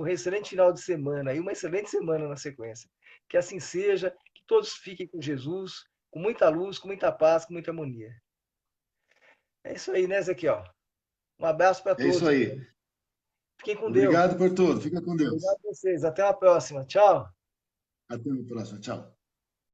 final de semana e uma excelente semana na sequência. Que assim seja, que todos fiquem com Jesus, com muita luz, com muita paz, com muita harmonia. É isso aí, né, Ezequiel? Um abraço para É isso todos. aí. Fiquem com Deus. Obrigado por tudo. Fica com Obrigado Deus. a vocês. Até a próxima. Tchau. Até a próxima. Tchau.